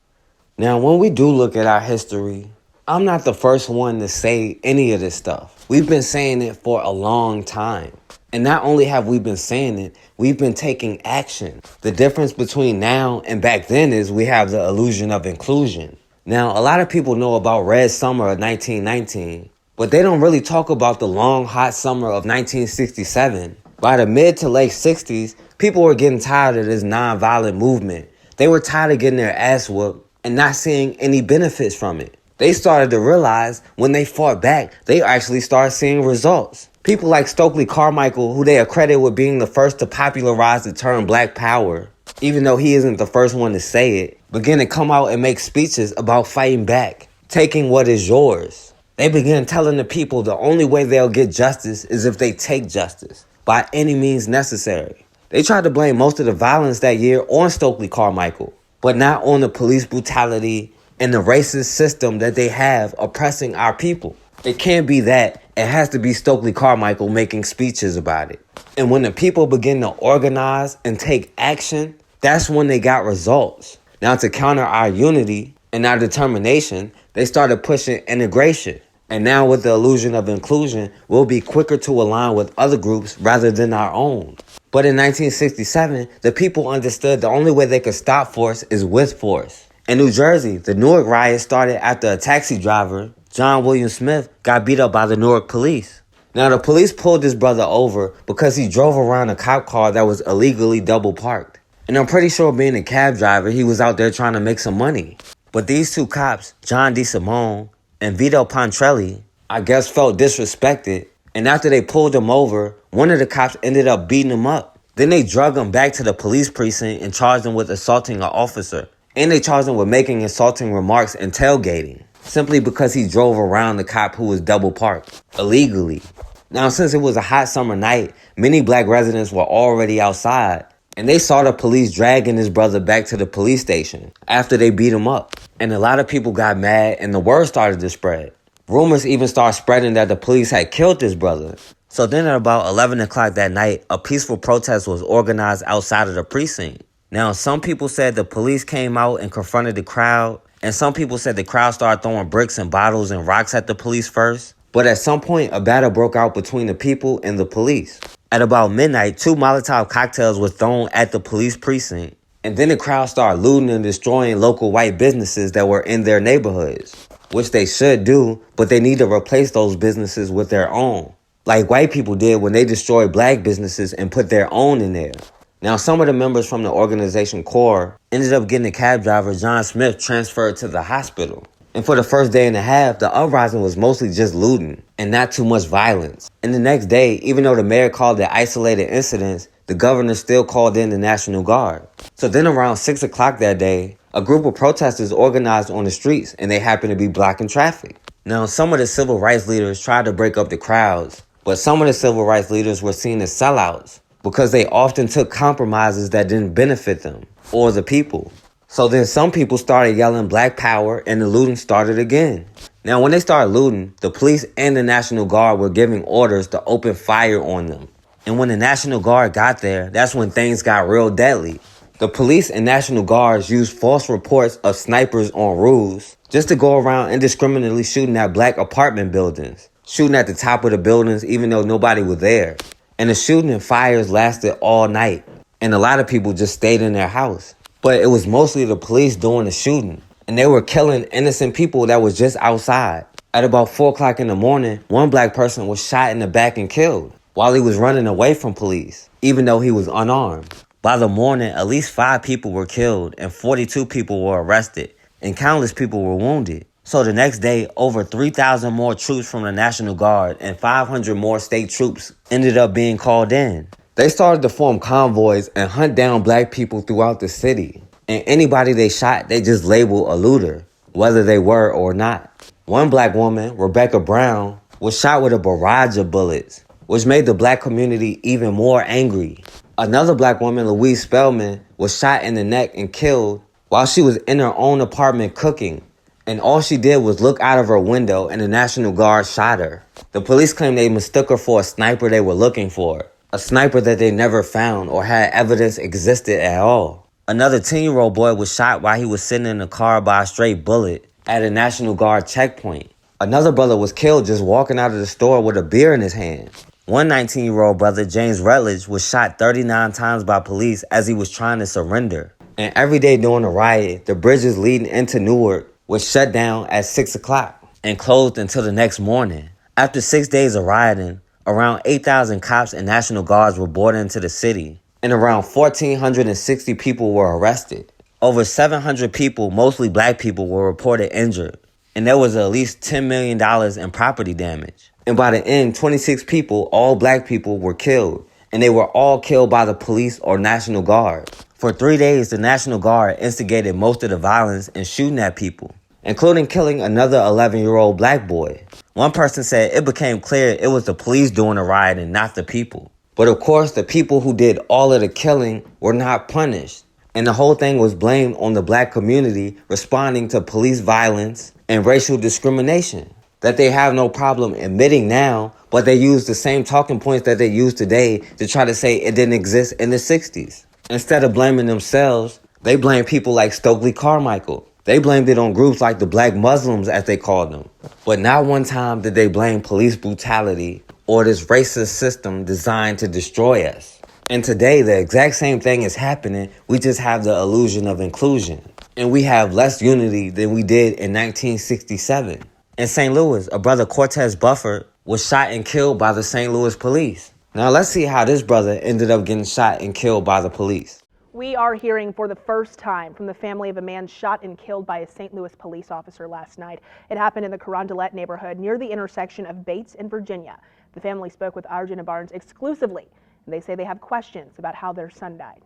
S4: Now, when we do look at our history, I'm not the first one to say any of this stuff. We've been saying it for a long time. And not only have we been saying it, we've been taking action. The difference between now and back then is we have the illusion of inclusion. Now, a lot of people know about Red Summer of 1919, but they don't really talk about the long, hot summer of 1967. By the mid to late 60s, people were getting tired of this nonviolent movement. They were tired of getting their ass whooped and not seeing any benefits from it. They started to realize when they fought back, they actually started seeing results. People like Stokely Carmichael, who they accredit with being the first to popularize the term Black Power, even though he isn't the first one to say it, began to come out and make speeches about fighting back, taking what is yours. They began telling the people the only way they'll get justice is if they take justice, by any means necessary. They tried to blame most of the violence that year on Stokely Carmichael, but not on the police brutality and the racist system that they have oppressing our people. It can't be that. It has to be Stokely Carmichael making speeches about it. And when the people begin to organize and take action, that's when they got results. Now, to counter our unity and our determination, they started pushing integration. And now with the illusion of inclusion, we'll be quicker to align with other groups rather than our own. But in 1967, the people understood the only way they could stop force is with force. In New Jersey, the Newark riot started after a taxi driver, John William Smith, got beat up by the Newark police. Now, the police pulled this brother over because he drove around a cop car that was illegally double parked. And I'm pretty sure being a cab driver, he was out there trying to make some money. But these two cops, John DeSimone and Vito Pontrelli, I guess felt disrespected. And after they pulled him over, one of the cops ended up beating him up. Then they drug him back to the police precinct and charged him with assaulting an officer. And they charged him with making insulting remarks and tailgating, simply because he drove around the cop who was double parked illegally. Now, since it was a hot summer night, many black residents were already outside, and they saw the police dragging his brother back to the police station after they beat him up. And a lot of people got mad, and the word started to spread. Rumors even started spreading that the police had killed his brother. So then at about 11 o'clock that night, a peaceful protest was organized outside of the precinct. Now, some people said the police came out and confronted the crowd, and some people said the crowd started throwing bricks and bottles and rocks at the police first. But at some point, a battle broke out between the people and the police. At about midnight, 2 Molotov cocktails were thrown at the police precinct, and then the crowd started looting and destroying local white businesses that were in their neighborhoods, which they should do, but they need to replace those businesses with their own, like white people did when they destroyed black businesses and put their own in there. Now, some of the members from the organization CORE ended up getting the cab driver, John Smith, transferred to the hospital. And for the first day and a half, the uprising was mostly just looting and not too much violence. And the next day, even though the mayor called it isolated incidents, the governor still called in the National Guard. So then around 6 o'clock that day, a group of protesters organized on the streets, and they happened to be blocking traffic. Now, some of the civil rights leaders tried to break up the crowds, but some of the civil rights leaders were seen as sellouts, because they often took compromises that didn't benefit them or the people. So then some people started yelling Black Power, and the looting started again. Now, when they started looting, the police and the National Guard were giving orders to open fire on them. And when the National Guard got there, that's when things got real deadly. The police and National Guards used false reports of snipers on roofs just to go around indiscriminately shooting at black apartment buildings, shooting at the top of the buildings even though nobody was there. And the shooting and fires lasted all night, and a lot of people just stayed in their house. But it was mostly the police doing the shooting, and they were killing innocent people that was just outside. At about 4 o'clock in the morning, one black person was shot in the back and killed while he was running away from police, even though he was unarmed. By the morning, at least 5 people were killed and 42 people were arrested, and countless people were wounded. So the next day, over 3,000 more troops from the National Guard and 500 more state troops ended up being called in. They started to form convoys and hunt down black people throughout the city. And anybody they shot, they just labeled a looter, whether they were or not. One black woman, Rebecca Brown, was shot with a barrage of bullets, which made the black community even more angry. Another black woman, Louise Spellman, was shot in the neck and killed while she was in her own apartment cooking. And all she did was look out of her window, and the National Guard shot her. The police claimed they mistook her for a sniper they were looking for, a sniper that they never found or had evidence existed at all. Another 10-year-old boy was shot while he was sitting in a car by a stray bullet at a National Guard checkpoint. Another brother was killed just walking out of the store with a beer in his hand. One 19-year-old brother, James Rutledge, was shot 39 times by police as he was trying to surrender. And every day during the riot, the bridges leading into Newark was shut down at 6 o'clock and closed until the next morning. After 6 days of rioting, around 8,000 cops and National Guards were brought into the city, and around 1,460 people were arrested. over 700 people, mostly black people, were reported injured. And there was at least $10 million in property damage. And by the end, 26 people, all black people, were killed. And they were all killed by the police or National Guard. For 3 days, the National Guard instigated most of the violence and shooting at people, including killing another 11-year-old black boy. One person said it became clear it was the police doing the riot and not the people. But of course, the people who did all of the killing were not punished. And the whole thing was blamed on the black community responding to police violence and racial discrimination that they have no problem admitting now, but they use the same talking points that they use today to try to say it didn't exist in the 60s. Instead of blaming themselves, they blame people like Stokely Carmichael. They blamed it on groups like the Black Muslims, as they called them. But not one time did they blame police brutality or this racist system designed to destroy us. And today, the exact same thing is happening. We just have the illusion of inclusion. And we have less unity than we did in 1967. In St. Louis, a brother, Cortez Bufford, was shot and killed by the St. Louis police. Now let's see how this brother ended up getting shot and killed by the police.
S2: We are hearing for the first time from the family of a man shot and killed by a St. Louis police officer last night. It happened in the Carondelet neighborhood near the intersection of Bates and Virginia. The family spoke with Arjuna Barnes exclusively, and they say they have questions about how their son died.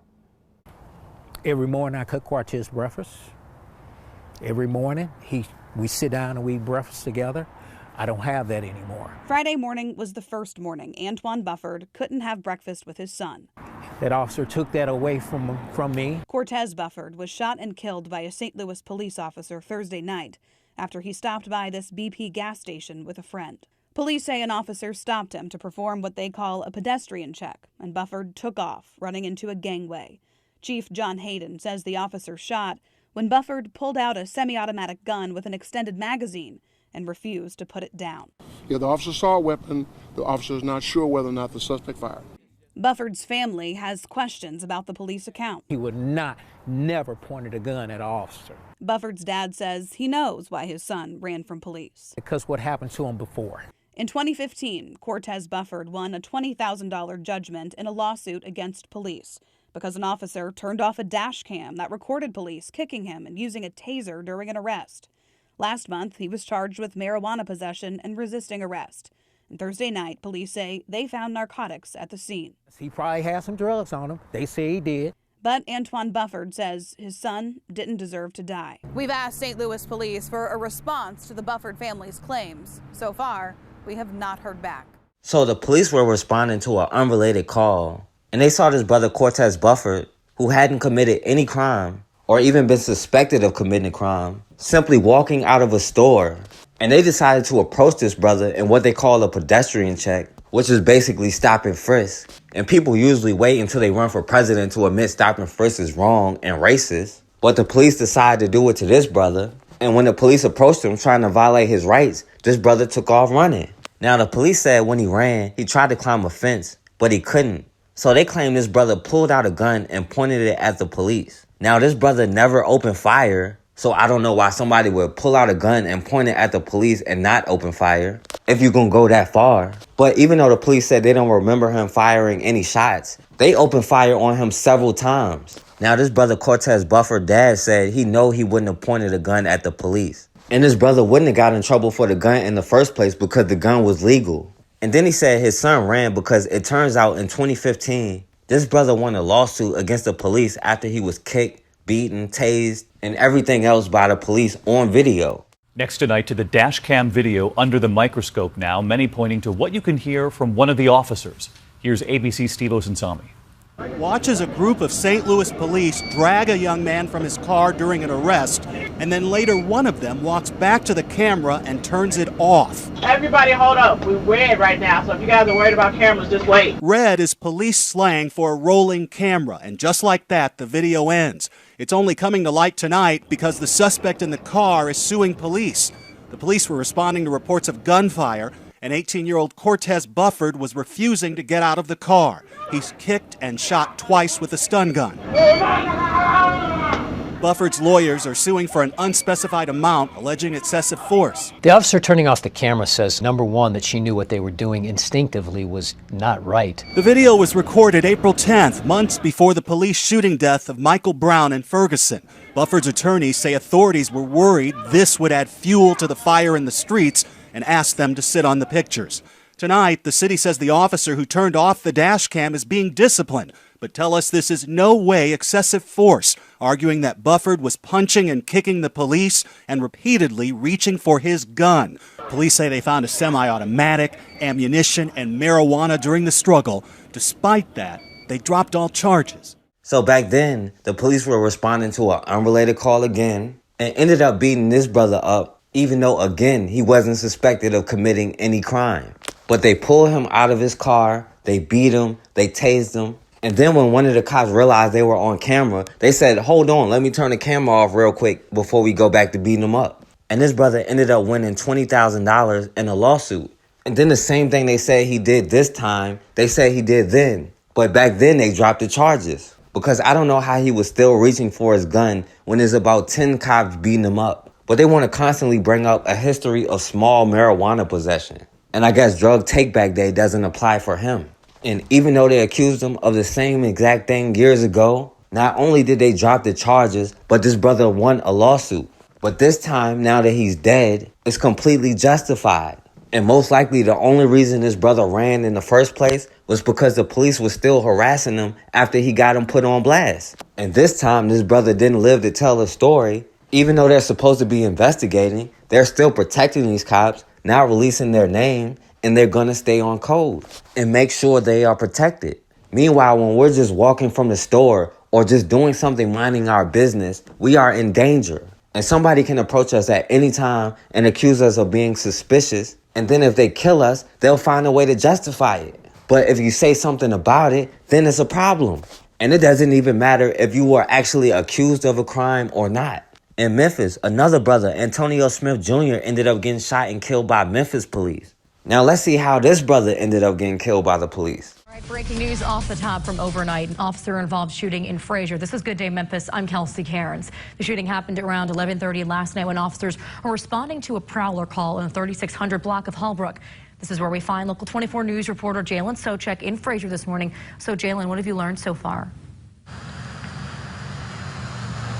S5: Every morning I cook Cortez breakfast. Every morning we sit down and we eat breakfast together. I don't have that anymore.
S6: Friday morning was the first morning Antoine Bufford couldn't have breakfast with his son.
S5: That officer took that away from me.
S6: Cortez Bufford was shot and killed by a St. Louis police officer Thursday night after he stopped by this BP gas station with a friend. Police say an officer stopped him to perform what they call a pedestrian check, and Bufford took off, running into a gangway. Chief John Hayden says the officer shot when Bufford pulled out a semi-automatic gun with an extended magazine and refused to put it down.
S10: Yeah, the officer saw a weapon. The officer is not sure whether or not the suspect fired.
S6: Bufford's family has questions about the police account.
S5: He would never pointed a gun at an officer.
S6: Bufford's dad says he knows why his son ran from police.
S5: Because what happened to him before.
S6: In 2015, Cortez Bufford won a $20,000 judgment in a lawsuit against police because an officer turned off a dash cam that recorded police kicking him and using a taser during an arrest. Last month, he was charged with marijuana possession and resisting arrest. And Thursday night, police say they found narcotics at the scene.
S5: He probably had some drugs on him. They say he did.
S6: But Antoine Bufford says his son didn't deserve to die. We've asked St. Louis police for a response to the Bufford family's claims. So far, we have not heard back.
S4: So the police were responding to an unrelated call, and they saw this brother Cortez Bufford, who hadn't committed any crime or even been suspected of committing a crime, simply walking out of a store. And they decided to approach this brother in what they call a pedestrian check, which is basically stop and frisk. And people usually wait until they run for president to admit stop and frisk is wrong and racist. But the police decided to do it to this brother. And when the police approached him trying to violate his rights, this brother took off running. Now, the police said when he ran, he tried to climb a fence, but he couldn't. So they claim this brother pulled out a gun and pointed it at the police. Now, this brother never opened fire, so I don't know why somebody would pull out a gun and point it at the police and not open fire, if you're gonna go that far. But even though the police said they don't remember him firing any shots, they opened fire on him several times. Now, this brother Cortez Bufford dad said he know he wouldn't have pointed a gun at the police. And his brother wouldn't have got in trouble for the gun in the first place because the gun was legal. And then he said his son ran because it turns out in 2015, this brother won a lawsuit against the police after he was kicked, beaten, tased, and everything else by the police on video.
S12: Next tonight to the dash cam video under the microscope now, many pointing to what you can hear from one of the officers. Here's ABC's Steve Osunsami.
S21: Watch as a group of St. Louis police drag a young man from his car during an arrest, and then later one of them walks back to the camera and turns it off.
S23: Everybody hold up. We're red right now, so if you guys are worried about cameras, just wait.
S21: Red is police slang for a rolling camera, and just like that, the video ends. It's only coming to light tonight because the suspect in the car is suing police. The police were responding to reports of gunfire, and 18-year-old Cortez Bufford was refusing to get out of the car. He's kicked and shot twice with a stun gun. Bufford's lawyers are suing for an unspecified amount, alleging excessive force.
S9: The officer turning off the camera says, number one, that she knew what they were doing instinctively was not right.
S21: The video was recorded April 10th, months before the police shooting death of Michael Brown in Ferguson. Bufford's attorneys say authorities were worried this would add fuel to the fire in the streets and asked them to sit on the pictures. Tonight, the city says the officer who turned off the dash cam is being disciplined, but tell us this is no way excessive force, arguing that Bufford was punching and kicking the police and repeatedly reaching for his gun. Police say they found a semi-automatic, ammunition, and marijuana during the struggle. Despite that, they dropped all charges.
S4: So back then, the police were responding to an unrelated call again and ended up beating this brother up, even though, again, he wasn't suspected of committing any crime. But they pulled him out of his car, they beat him, they tased him, and then when one of the cops realized they were on camera, they said, hold on, let me turn the camera off real quick before we go back to beating him up. And this brother ended up winning $20,000 in a lawsuit. And then the same thing they said he did this time, they said he did then. But back then they dropped the charges. Because I don't know how he was still reaching for his gun when there's about 10 cops beating him up. But they want to constantly bring up a history of small marijuana possession. And I guess drug take-back day doesn't apply for him. And even though they accused him of the same exact thing years ago, not only did they drop the charges, but this brother won a lawsuit. But this time, now that he's dead, it's completely justified. And most likely the only reason this brother ran in the first place was because the police was still harassing him after he got him put on blast. And this time, this brother didn't live to tell the story. Even though they're supposed to be investigating, they're still protecting these cops, not releasing their name, and they're going to stay on code and make sure they are protected. Meanwhile, when we're just walking from the store or just doing something minding our business, we are in danger. And somebody can approach us at any time and accuse us of being suspicious. And then if they kill us, they'll find a way to justify it. But if you say something about it, then it's a problem. And it doesn't even matter if you were actually accused of a crime or not. In Memphis, another brother, Antonio Smith Jr., ended up getting shot and killed by Memphis police. Now let's see how this brother ended up getting killed by the police.
S13: All right, breaking news off the top from overnight. An officer-involved shooting in Fraser. This is Good Day Memphis. I'm Kelsey Cairns. The shooting happened around 11:30 last night when officers were responding to a prowler call in the 3600 block of Hallbrook. This is where we find local 24 News reporter Jalen Sochek in Fraser this morning. So, Jalen, what have you learned so far?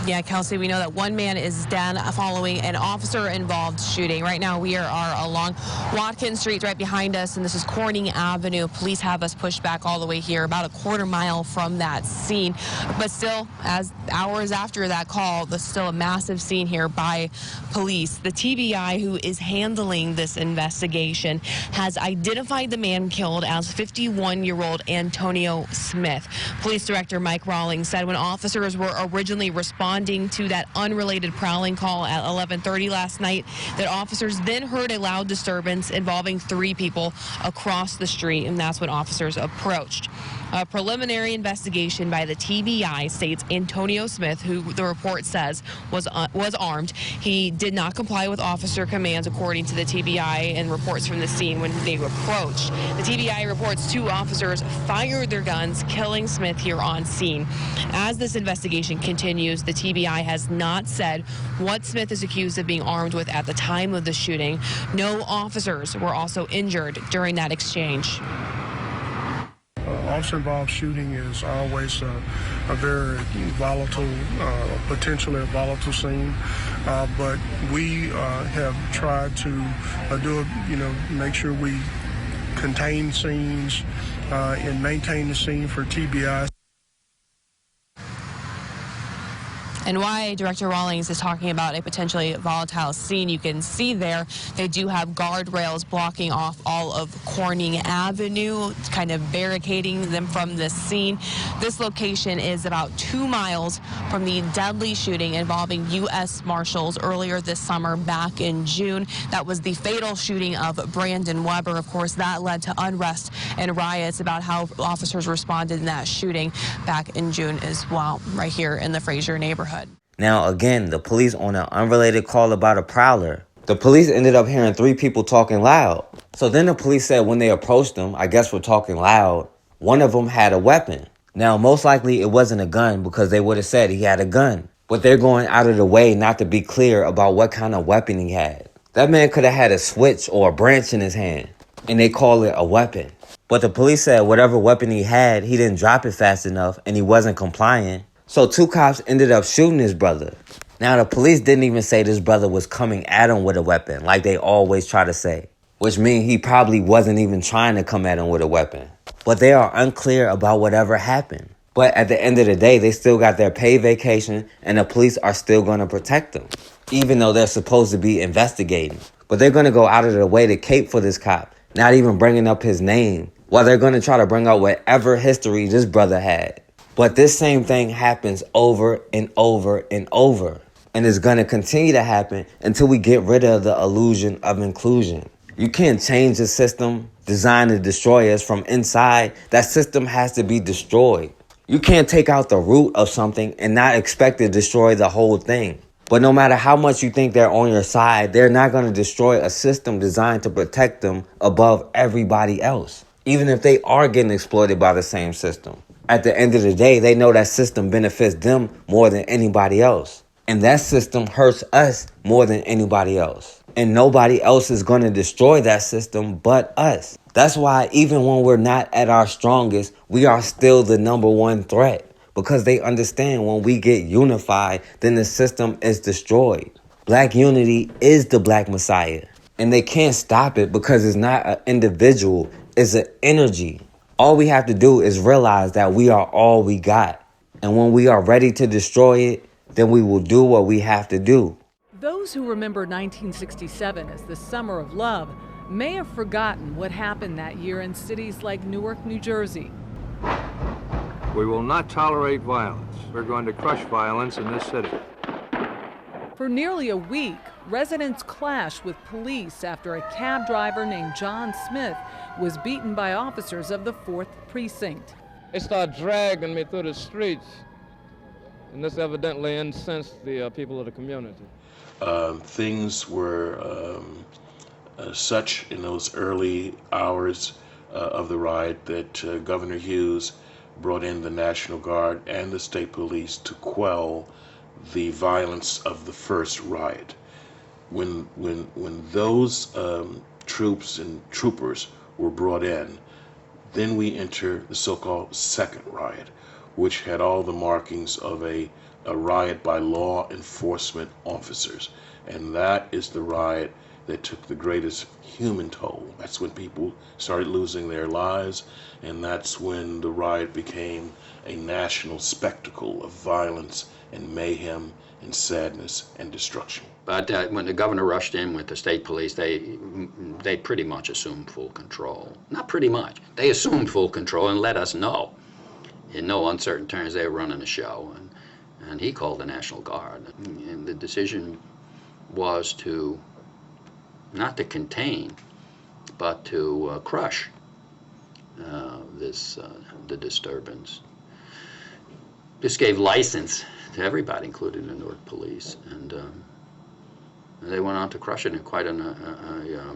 S15: Yeah, Kelsey, we know that one man is dead following an officer-involved shooting. Right now, we are along Watkins Street right behind us, and this is Corning Avenue. Police have us pushed back all the way here, about a quarter mile from that scene. But still, as hours after that call, there's still a massive scene here by police. The TBI, who is handling this investigation, has identified the man killed as 51-year-old Antonio Smith. Police Director Mike Rawlings said when officers were originally responding to that unrelated prowling call at 11:30 last night, that officers then heard a loud disturbance involving 3 people across the street, and that's when officers approached. A preliminary investigation by the TBI states Antonio Smith, who the report says was armed. He did not comply with officer commands, according to the TBI and reports from the scene when they approached. The TBI reports 2 officers fired their guns, killing Smith here on scene. As this investigation continues, the TBI has not said what Smith is accused of being armed with at the time of the shooting. No officers were also injured during that exchange.
S10: Officer-involved shooting is always a very volatile, potentially a volatile scene, but we have tried to make sure we contain scenes and maintain the scene for TBI.
S15: And why Director Rawlings is talking about a potentially volatile scene, you can see there, they do have guardrails blocking off all of Corning Avenue, kind of barricading them from this scene. This location is about 2 miles from the deadly shooting involving U.S. Marshals earlier this summer back in June. That was the fatal shooting of Brandon Weber. Of course, that led to unrest and riots about how officers responded in that shooting back in June as well, right here in the Fraser neighborhood.
S4: Now, again, the police on an unrelated call about a prowler. The police ended up hearing 3 people talking loud. So then the police said when they approached them, I guess for talking loud, one of them had a weapon. Now, most likely it wasn't a gun because they would have said he had a gun. But they're going out of the way not to be clear about what kind of weapon he had. That man could have had a switch or a branch in his hand, and they call it a weapon. But the police said whatever weapon he had, he didn't drop it fast enough, and he wasn't complying. So 2 cops ended up shooting his brother. Now, the police didn't even say this brother was coming at him with a weapon, like they always try to say, which means he probably wasn't even trying to come at him with a weapon. But they are unclear about whatever happened. But at the end of the day, they still got their paid vacation, and the police are still going to protect them, even though they're supposed to be investigating. But they're going to go out of their way to cape for this cop, not even bringing up his name, while they're going to try to bring out whatever history this brother had. But this same thing happens over and over and over. And it's going to continue to happen until we get rid of the illusion of inclusion. You can't change a system designed to destroy us from inside. That system has to be destroyed. You can't take out the root of something and not expect to destroy the whole thing. But no matter how much you think they're on your side, they're not going to destroy a system designed to protect them above everybody else, even if they are getting exploited by the same system. At the end of the day, they know that system benefits them more than anybody else. And that system hurts us more than anybody else. And nobody else is going to destroy that system but us. That's why even when we're not at our strongest, we are still the #1 threat. Because they understand when we get unified, then the system is destroyed. Black unity is the Black Messiah. And they can't stop it because it's not an individual, it's an energy. All we have to do is realize that we are all we got. And when we are ready to destroy it, then we will do what we have to do.
S3: Those who remember 1967 as the Summer of Love may have forgotten what happened that year in cities like Newark, New Jersey.
S14: We will not tolerate violence. We're going to crush violence in this city.
S3: For nearly a week, residents clashed with police after a cab driver named John Smith was beaten by officers of the 4th Precinct.
S16: They started dragging me through the streets, and this evidently incensed the people of the community.
S17: Things were such in those early hours of the riot that Governor Hughes brought in the National Guard and the state police to quell the violence of the first riot. When those troops and troopers were brought in, then we enter the so-called second riot, which had all the markings of a riot by law enforcement officers. And that is the riot that took the greatest human toll. That's when people started losing their lives, and that's when the riot became a national spectacle of violence and mayhem and sadness and destruction.
S22: But when the governor rushed in with the state police, they pretty much assumed full control. Not pretty much. They assumed full control and let us know in no uncertain terms they were running a show. And he called the National Guard. And the decision was to, not to contain, but to crush the disturbance. This gave license to everybody, including the Newark police, and they went on to crush it in quite a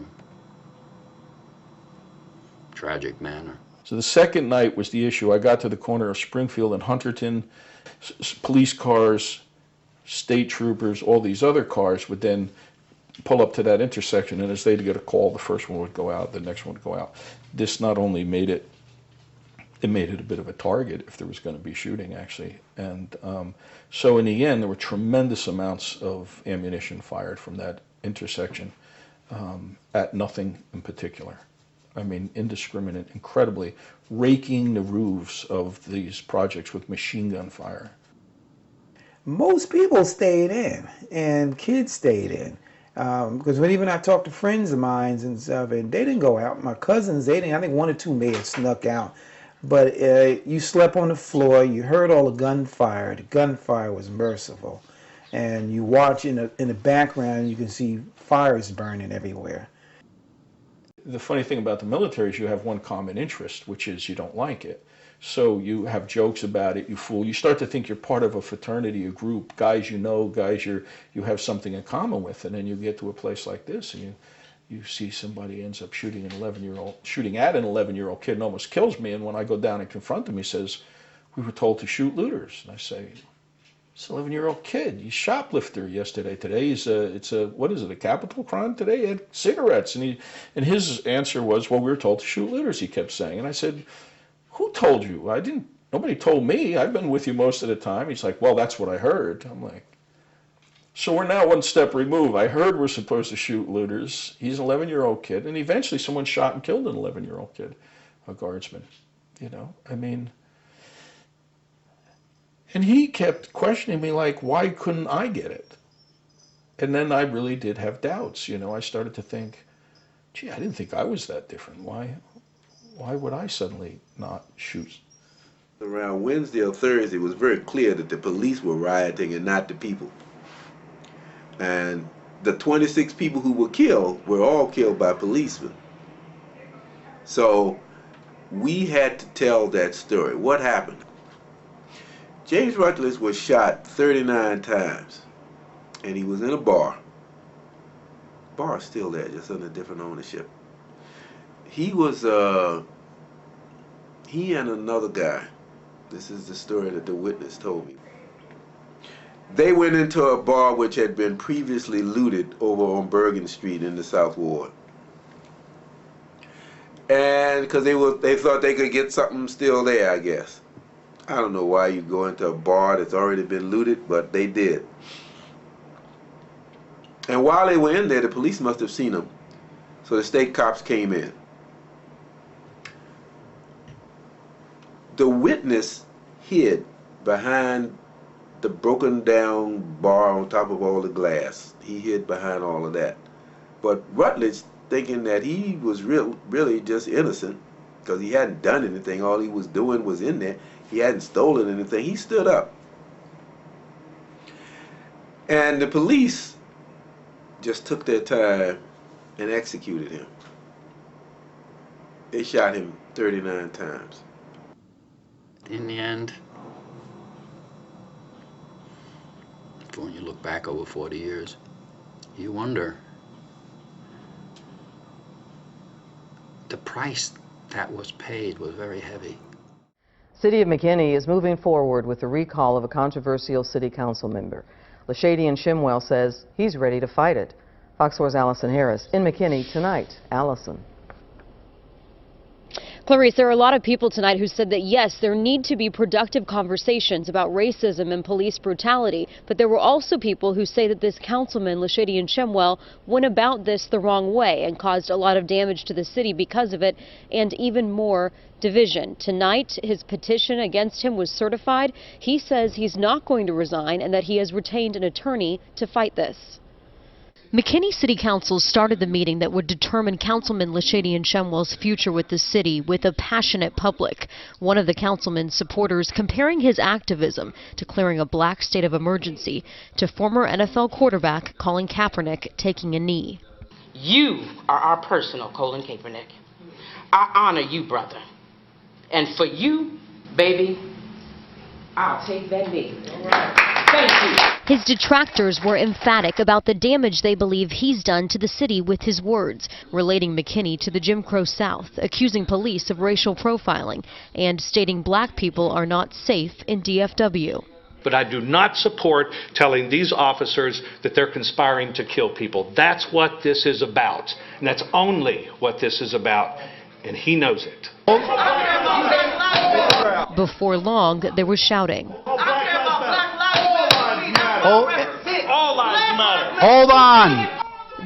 S22: tragic manner.
S24: So the second night was the issue. I got to the corner of Springfield and Hunterton. Police cars, state troopers, all these other cars would then pull up to that intersection, and as they'd get a call, the first one would go out, the next one would go out. This not only made it a bit of a target if there was going to be shooting, actually. And so in the end, there were tremendous amounts of ammunition fired from that intersection at nothing in particular. I mean, indiscriminate, incredibly, raking the roofs of these projects with machine gun fire.
S25: Most people stayed in, and kids stayed in. Because when I talked to friends of mine and stuff, and they didn't go out. My cousins, they didn't. I think 1 or 2 may have snuck out. But you slept on the floor, you heard all the gunfire. The gunfire was merciful. And you watch in the background, you can see fires burning everywhere.
S24: The funny thing about the military is you have one common interest, which is you don't like it. So you have jokes about it, you fool. You start to think you're part of a fraternity, a group, guys you know, guys you have something in common with, and then you get to a place like this and you see somebody ends up shooting at an 11-year-old kid and almost kills me, and when I go down and confront him, he says, "We were told to shoot looters." And I say, It's an 11-year-old kid. He's a shoplifter yesterday. Today it's a what is it, a capital crime today? He had cigarettes, and his answer was, well, we were told to shoot looters, he kept saying. And I said, who told you? Nobody told me. I've been with you most of the time. He's like, well, that's what I heard. I'm like, so we're now one step removed. I heard we're supposed to shoot looters. He's an 11-year-old kid, and eventually someone shot and killed an 11-year-old kid, a guardsman. And he kept questioning me like, why couldn't I get it? And then I really did have doubts. I started to think, gee, I didn't think I was that different. Why would I suddenly not shoot?
S1: Around Wednesday or Thursday, it was very clear that the police were rioting and not the people. And the 26 people who were killed were all killed by policemen. So we had to tell that story. What happened? James Rutledge was shot 39 times, and he was in a bar. The bar is still there, just under different ownership. He and another guy, this is the story that the witness told me. They went into a bar which had been previously looted over on Bergen Street in the South Ward. And because they thought they could get something still there, I guess. I don't know why you go into a bar that's already been looted, but they did. And while they were in there, the police must have seen them. So the state cops came in. The witness hid behind the broken down bar on top of all the glass. He hid behind all of that. But Rutledge, thinking that he was really just innocent, because he hadn't done anything, all he was doing was in there, he hadn't stolen anything, he stood up. And the police just took their time and executed him. They shot him 39 times.
S22: In the end, when you look back over 40 years, you wonder the price that was paid was very heavy.
S7: City of McKinney is moving forward with the recall of a controversial city council member. Lashadian Shimwell says he's ready to fight it. Fox 4's Allison Harris in McKinney tonight. Allison.
S8: Clarice, there are a lot of people tonight who said that, yes, there need to be productive conversations about racism and police brutality, but there were also people who say that this councilman, Lashadian Shimwell, went about this the wrong way and caused a lot of damage to the city because of it, and even more division. Tonight, his petition against him was certified. He says he's not going to resign and that he has retained an attorney to fight this. McKinney City Council started the meeting that would determine Councilman Lashadian Shimwell's future with the city with a passionate public. One of the councilman's supporters comparing his activism, declaring a black state of emergency, to former NFL quarterback Colin Kaepernick taking a knee.
S11: You are our personal Colin Kaepernick. I honor you, brother. And for you, baby, I'll take that knee. All right. Thank you.
S8: His detractors were emphatic about the damage they believe he's done to the city with his words, relating McKinney to the Jim Crow South, accusing police of racial profiling, and stating black people are not safe in DFW.
S18: But I do not support telling these officers that they're conspiring to kill people. That's what this is about, and that's only what this is about, and he knows it.
S8: Before long, there was shouting.
S18: All lives matter.
S8: Hold on!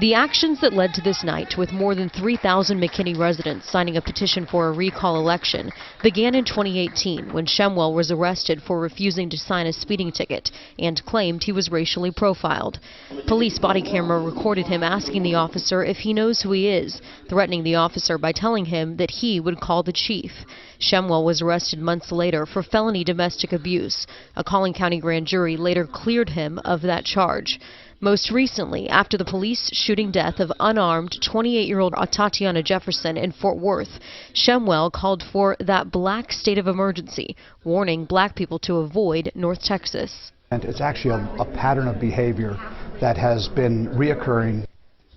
S8: The actions that led to this night, with more than 3,000 McKinney residents signing a petition for a recall election, began in 2018 when Shimwell was arrested for refusing to sign a speeding ticket and claimed he was racially profiled. Police body camera recorded him asking the officer if he knows who he is, threatening the officer by telling him that he would call the chief. Shimwell was arrested months later for felony domestic abuse. A Collin County grand jury later cleared him of that charge. Most recently, after the police shooting death of unarmed 28-year-old Tatiana Jefferson in Fort Worth, Shimwell called for that black state of emergency, warning black people to avoid North Texas.
S19: And it's actually a pattern of behavior that has been reoccurring.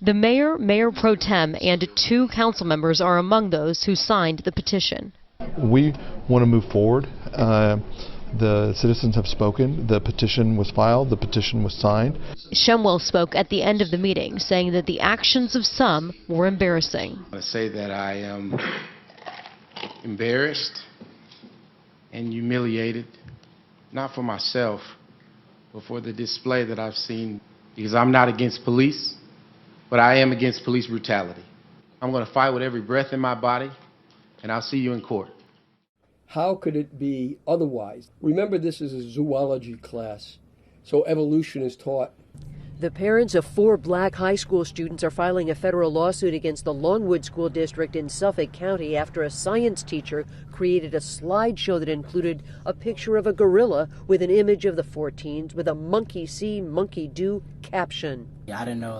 S8: The mayor, mayor pro tem, and 2 council members are among those who signed the petition.
S20: We want to move forward.
S2: The citizens have spoken. The petition was filed. The petition was signed.
S8: Shemwell spoke at the end of the meeting, saying that the actions of some were embarrassing.
S5: I say that I am embarrassed and humiliated, not for myself, but for the display that I've seen, because I'm not against police, but I am against police brutality. I'm going to fight with every breath in my body, and I'll see you in court.
S6: How could it be otherwise? Remember, this is a zoology class, so evolution is taught.
S12: The parents of 4 black high school students are filing a federal lawsuit against the Longwood School District in Suffolk County after a science teacher created a slideshow that included a picture of a gorilla with an image of the 4 teens with a monkey see, monkey do caption.
S20: I didn't know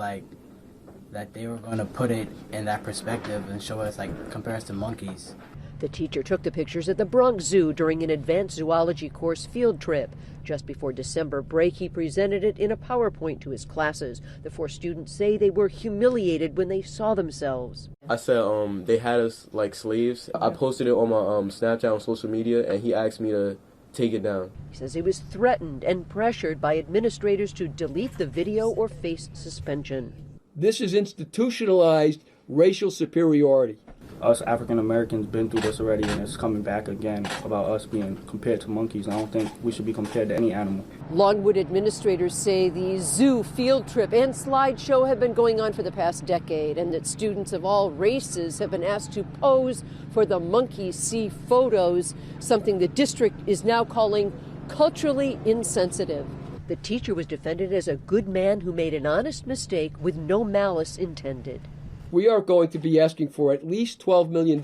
S20: that they were going to put it in that perspective and show us compare us to monkeys.
S12: The teacher took the pictures at the Bronx Zoo during an advanced zoology course field trip. Just before December break, he presented it in a PowerPoint to his classes. The 4 students say they were humiliated when they saw themselves.
S26: I said they had us like slaves. I posted it on my Snapchat on social media, and he asked me to take it down.
S12: He says he was threatened and pressured by administrators to delete the video or face suspension.
S6: This is institutionalized racial superiority.
S27: Us African Americans been through this already, and it's coming back again about us being compared to monkeys. I don't think we should be compared to any animal.
S12: Longwood administrators say the zoo field trip and slideshow have been going on for the past decade, and that students of all races have been asked to pose for the monkey see photos, something the district is now calling culturally insensitive. The teacher was defended as a good man who made an honest mistake with no malice intended.
S6: We are going to be asking for at least $12 million.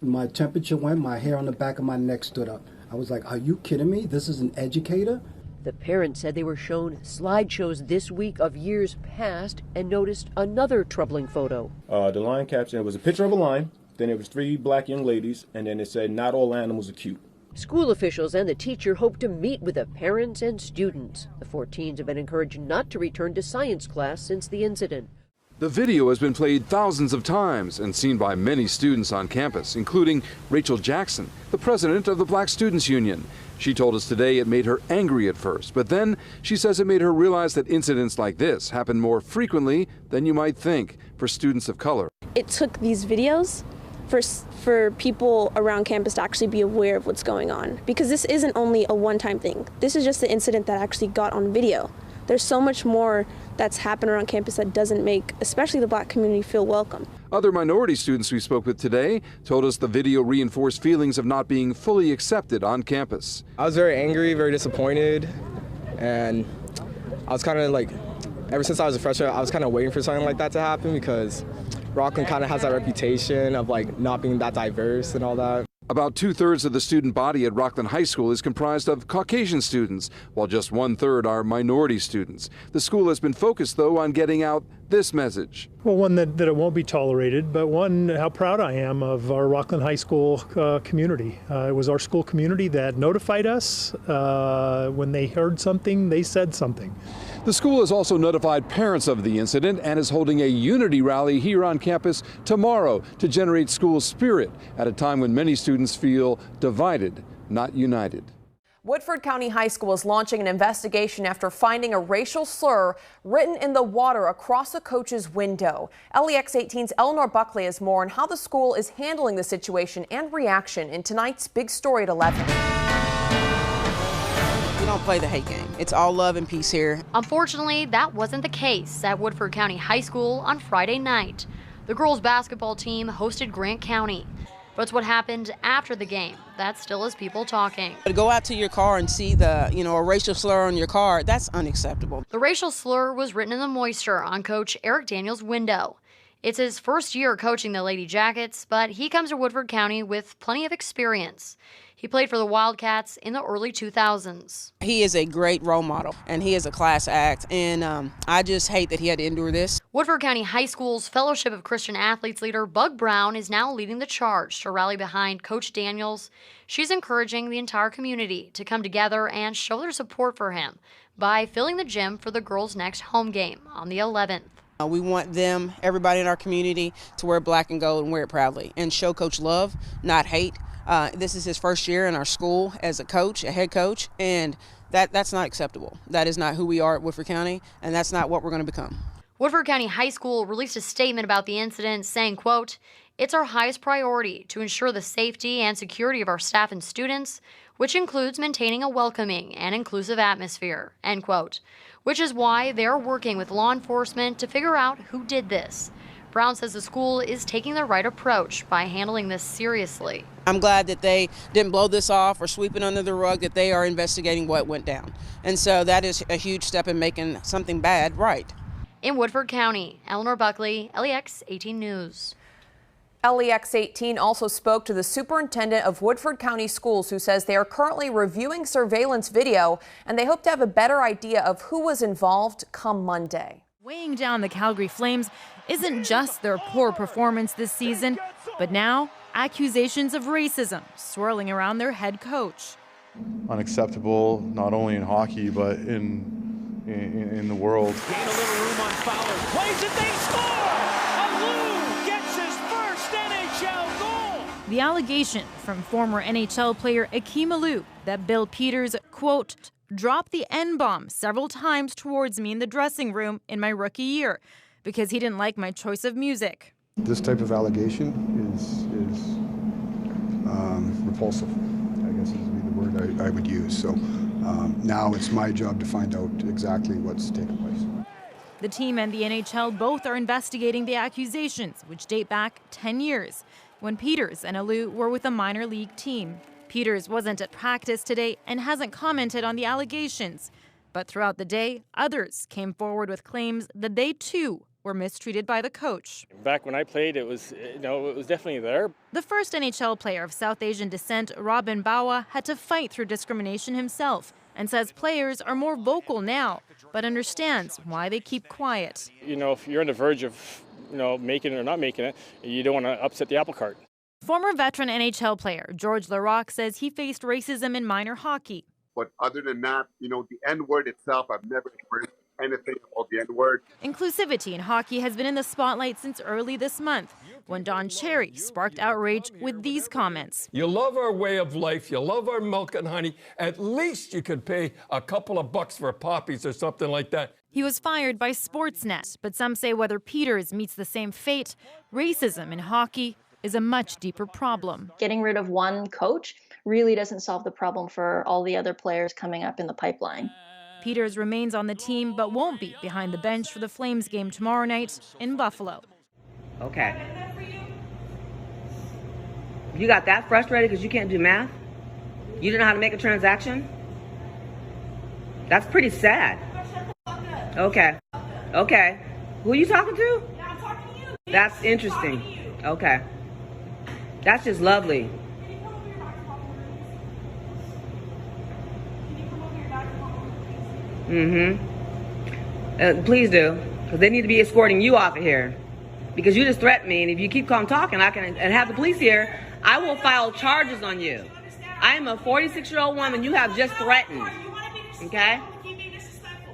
S28: My temperature went, my hair on the back of my neck stood up. I was like, are you kidding me? This is an educator?
S12: The parents said they were shown slideshows this week of years past and noticed another troubling photo.
S29: The line caption, it was a picture of a lion, then it was 3 black young ladies, and then it said, not all animals are cute.
S12: School officials and the teacher hope to meet with the parents and students. The 4 teens have been encouraged not to return to science class since the incident.
S30: The video has been played thousands of times and seen by many students on campus, including Rachel Jackson, the president of the Black Students Union. She told us today it made her angry at first, but then she says it made her realize that incidents like this happen more frequently than you might think for students of color.
S31: It took these videos for people around campus to actually be aware of what's going on, because this isn't only a one-time thing. This is just the incident that actually got on video. There's so much more that's happened around campus that doesn't make, especially the black community, feel welcome.
S30: Other minority students we spoke with today told us the video reinforced feelings of not being fully accepted on campus.
S32: I was very angry, very disappointed, and I was kind of ever since I was a freshman, I was kind of waiting for something like that to happen, because Rockland kind of has that reputation of not being that diverse and all that.
S30: About 2/3 of the student body at Rockland High School is comprised of Caucasian students, while just 1/3 are minority students. The school has been focused, though, on getting out this message.
S33: Well, one that it won't be tolerated, but one, how proud I am of our Rockland High School community. It was our school community that notified us. When they heard something, they said something.
S30: The school has also notified parents of the incident and is holding a unity rally here on campus tomorrow to generate school spirit at a time when many students feel divided, not united.
S34: Woodford County High School is launching an investigation after finding a racial slur written in the water across a coach's window. LEX 18's Eleanor Buckley has more on how the school is handling the situation and reaction in tonight's big story at 11.
S35: We don't play the hate game. It's all love and peace here.
S36: Unfortunately, that wasn't the case at Woodford County High School on Friday night. The girls' basketball team hosted Grant County. But it's what happened after the game that still has people talking.
S35: To go out to your car and see a racial slur on your car, that's unacceptable.
S36: The racial slur was written in the moisture on Coach Eric Daniels' window. It's his first year coaching the Lady Jackets, but he comes to Woodford County with plenty of experience. He played for the Wildcats in the early 2000s.
S35: He is a great role model, and he is a class act, and I just hate that he had to endure this.
S36: Woodford County High School's Fellowship of Christian Athletes leader Bug Brown is now leading the charge to rally behind Coach Daniels. She's encouraging the entire community to come together and show their support for him by filling the gym for the girls' next home game on the 11th.
S35: We want everybody in our community, to wear black and gold and wear it proudly and show Coach love, not hate. This is his first year in our school as a coach, a head coach, and that's not acceptable. That is not who we are at Woodford County, and that's not what we're going to become.
S36: Woodford County High School released a statement about the incident saying, quote, "It's our highest priority to ensure the safety and security of our staff and students, which includes maintaining a welcoming and inclusive atmosphere," end quote, which is why they're working with law enforcement to figure out who did this. Brown says the school is taking the right approach by handling this seriously.
S35: I'm glad that they didn't blow this off or sweep it under the rug, that they are investigating what went down. And so that is a huge step in making something bad right.
S36: In Woodford County, Eleanor Buckley, LEX 18 News.
S34: LEX 18 also spoke to the superintendent of Woodford County Schools, who says they are currently reviewing surveillance video and they hope to have a better idea of who was involved come Monday.
S1: Weighing down the Calgary Flames isn't just their poor performance this season, but now accusations of racism swirling around their head coach.
S2: Unacceptable, not only in hockey, but in the world.
S3: Gain a little room on Fowler. Plays it, they score! Alou gets his first NHL goal!
S1: The allegation from former NHL player Akeem Alou that Bill Peters, quote, dropped the N-bomb several times towards me in the dressing room in my rookie year because he didn't like my choice of music.
S4: This type of allegation is repulsive, I guess would be the word I would use. So now it's my job to find out exactly what's taken place.
S1: The team and the NHL both are investigating the accusations, which date back 10 years, when Peters and Alou were with a minor league team. Peters wasn't at practice today and hasn't commented on the allegations. But throughout the day, others came forward with claims that they too were mistreated by the coach.
S7: Back when I played, it was definitely there.
S1: The first NHL player of South Asian descent, Robin Bawa, had to fight through discrimination himself and says players are more vocal now, but understands why they keep quiet.
S7: If you're on the verge of, making it or not making it, you don't want to upset the apple cart.
S1: Former veteran NHL player George Larocque says he faced racism in minor hockey.
S9: But other than that, the N-word itself, I've never experienced anything about the N-word.
S1: Inclusivity in hockey has been in the spotlight since early this month, when Don Cherry sparked outrage with these comments.
S10: You love our way of life, you love our milk and honey, at least you could pay a couple of bucks for poppies or something like that.
S1: He was fired by Sportsnet, but some say whether Peters meets the same fate, racism in hockey is a much deeper problem.
S13: Getting rid of one coach really doesn't solve the problem for all the other players coming up in the pipeline.
S1: Peters remains on the team but won't be behind the bench for the Flames game tomorrow night in Buffalo.
S14: Okay. You got that frustrated because you can't do math? You don't know how to make a transaction? That's pretty sad. Okay. Okay. Who are you talking to?
S15: I'm talking to you.
S14: That's interesting. Okay. That's just lovely. Please do, because they need to be escorting you off of here. Because you just threatened me, and if you keep on talking, and have the police here, I will file charges on you. I am a 46-year-old woman you have just threatened. Okay?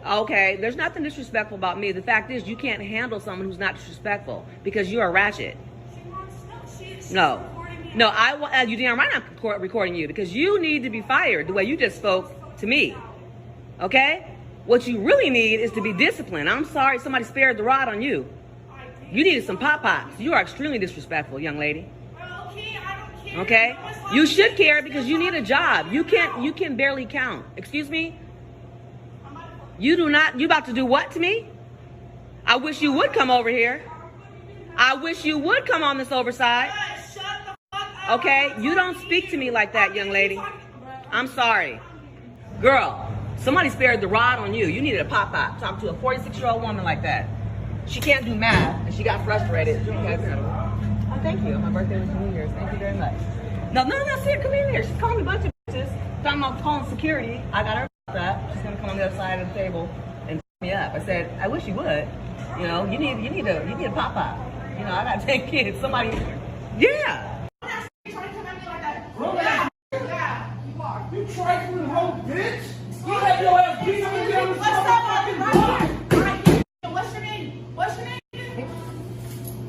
S14: Okay, there's nothing disrespectful about me. The fact is, you can't handle someone who's not disrespectful because you are ratchet. No, you damn right I'm recording you because you need to be fired the way you just spoke to me. Okay? What you really need is to be disciplined. I'm sorry somebody spared the rod on you. You needed some pop-pops. You are extremely disrespectful, young lady. Okay? You should care because you need a job. You can barely count. Excuse me? You about to do what to me? I wish you would come over here. I wish you would come on this overside. Okay? You don't speak to me like that, young lady. I'm sorry. Girl, somebody spared the rod on you. You needed a pop-pop. Talk to a 46-year-old woman like that. She can't do math, and she got frustrated. Oh, thank you. My birthday was New Year's. Thank you very much. No, see her. Come in here. She's calling me a bunch of bitches. Talking about calling security. I got her that. She's gonna come on the other side of the table and me up. I said, I wish you would. You need a pop-pop. I got 10 kids. Somebody, yeah. You trifling hoe, bitch. You had your ass beat up and down the fucking block.
S15: What's your name? What's your name?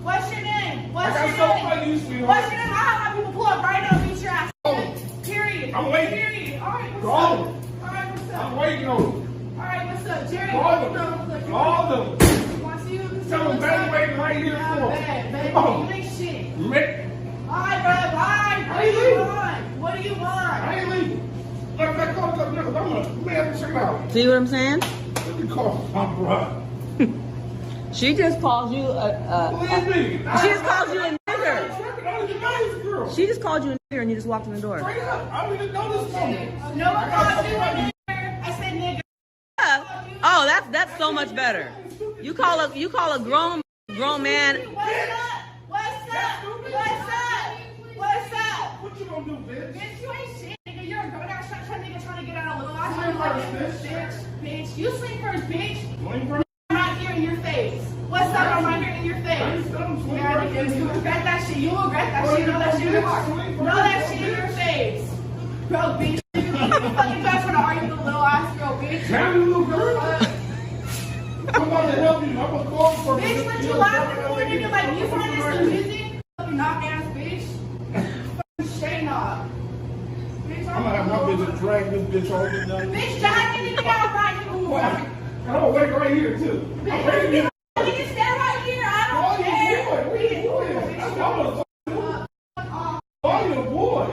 S15: What's your name? What's your name?
S10: I got so funny, you sweetheart.
S15: What's your name? I'll have my people pull up right now and beat your ass. I'm waiting. All right, what's up? All right, what's up? I'm waiting on you. All right, what's up, Jerry? All of them. Want you? Tell them back waiting right here for them. You ain't shit. All right, bro. Bye. What do you want? What do you want? I ain't leaving. Let me call the niggas. I'm gonna man this shit out.
S14: See what I'm saying?
S15: Let me call my brother.
S14: She just called you she just called you a nigger. She just called you a nigger and you just walked in the door.
S15: Straight up. I don't even know this woman. No one called you a nigger. I said nigger.
S14: Oh, that's so much better. You call a grown man.
S15: What's up? What you gonna do, bitch? Bitch, you ain't shit, nigga. You're a grown ass nigga trying to get out of little ass bitch. You sleep first, bitch. I'm right here in your face. What's up? I'm right here in your face. You regret that shit. You will regret that shit. Know that shit in your heart. Know that shit in your face. Bro, bitch. You fucking guys trying to argue with a little ass girl, bitch. Now you little girl. I'm about to help you. I'm gonna call for you. Bitch, let you laugh at me, nigga. Like, you find this amusing? Fucking knock ass bitch. Fucking straight knock. Bitch, I'm gonna have my bitch drag this bitch over there. Bitch, drag the nigga out right here. I'm gonna wait right here, too. Bitch, right here. You can stand right here. I don't care. What are you doing? I'm gonna call you a boy.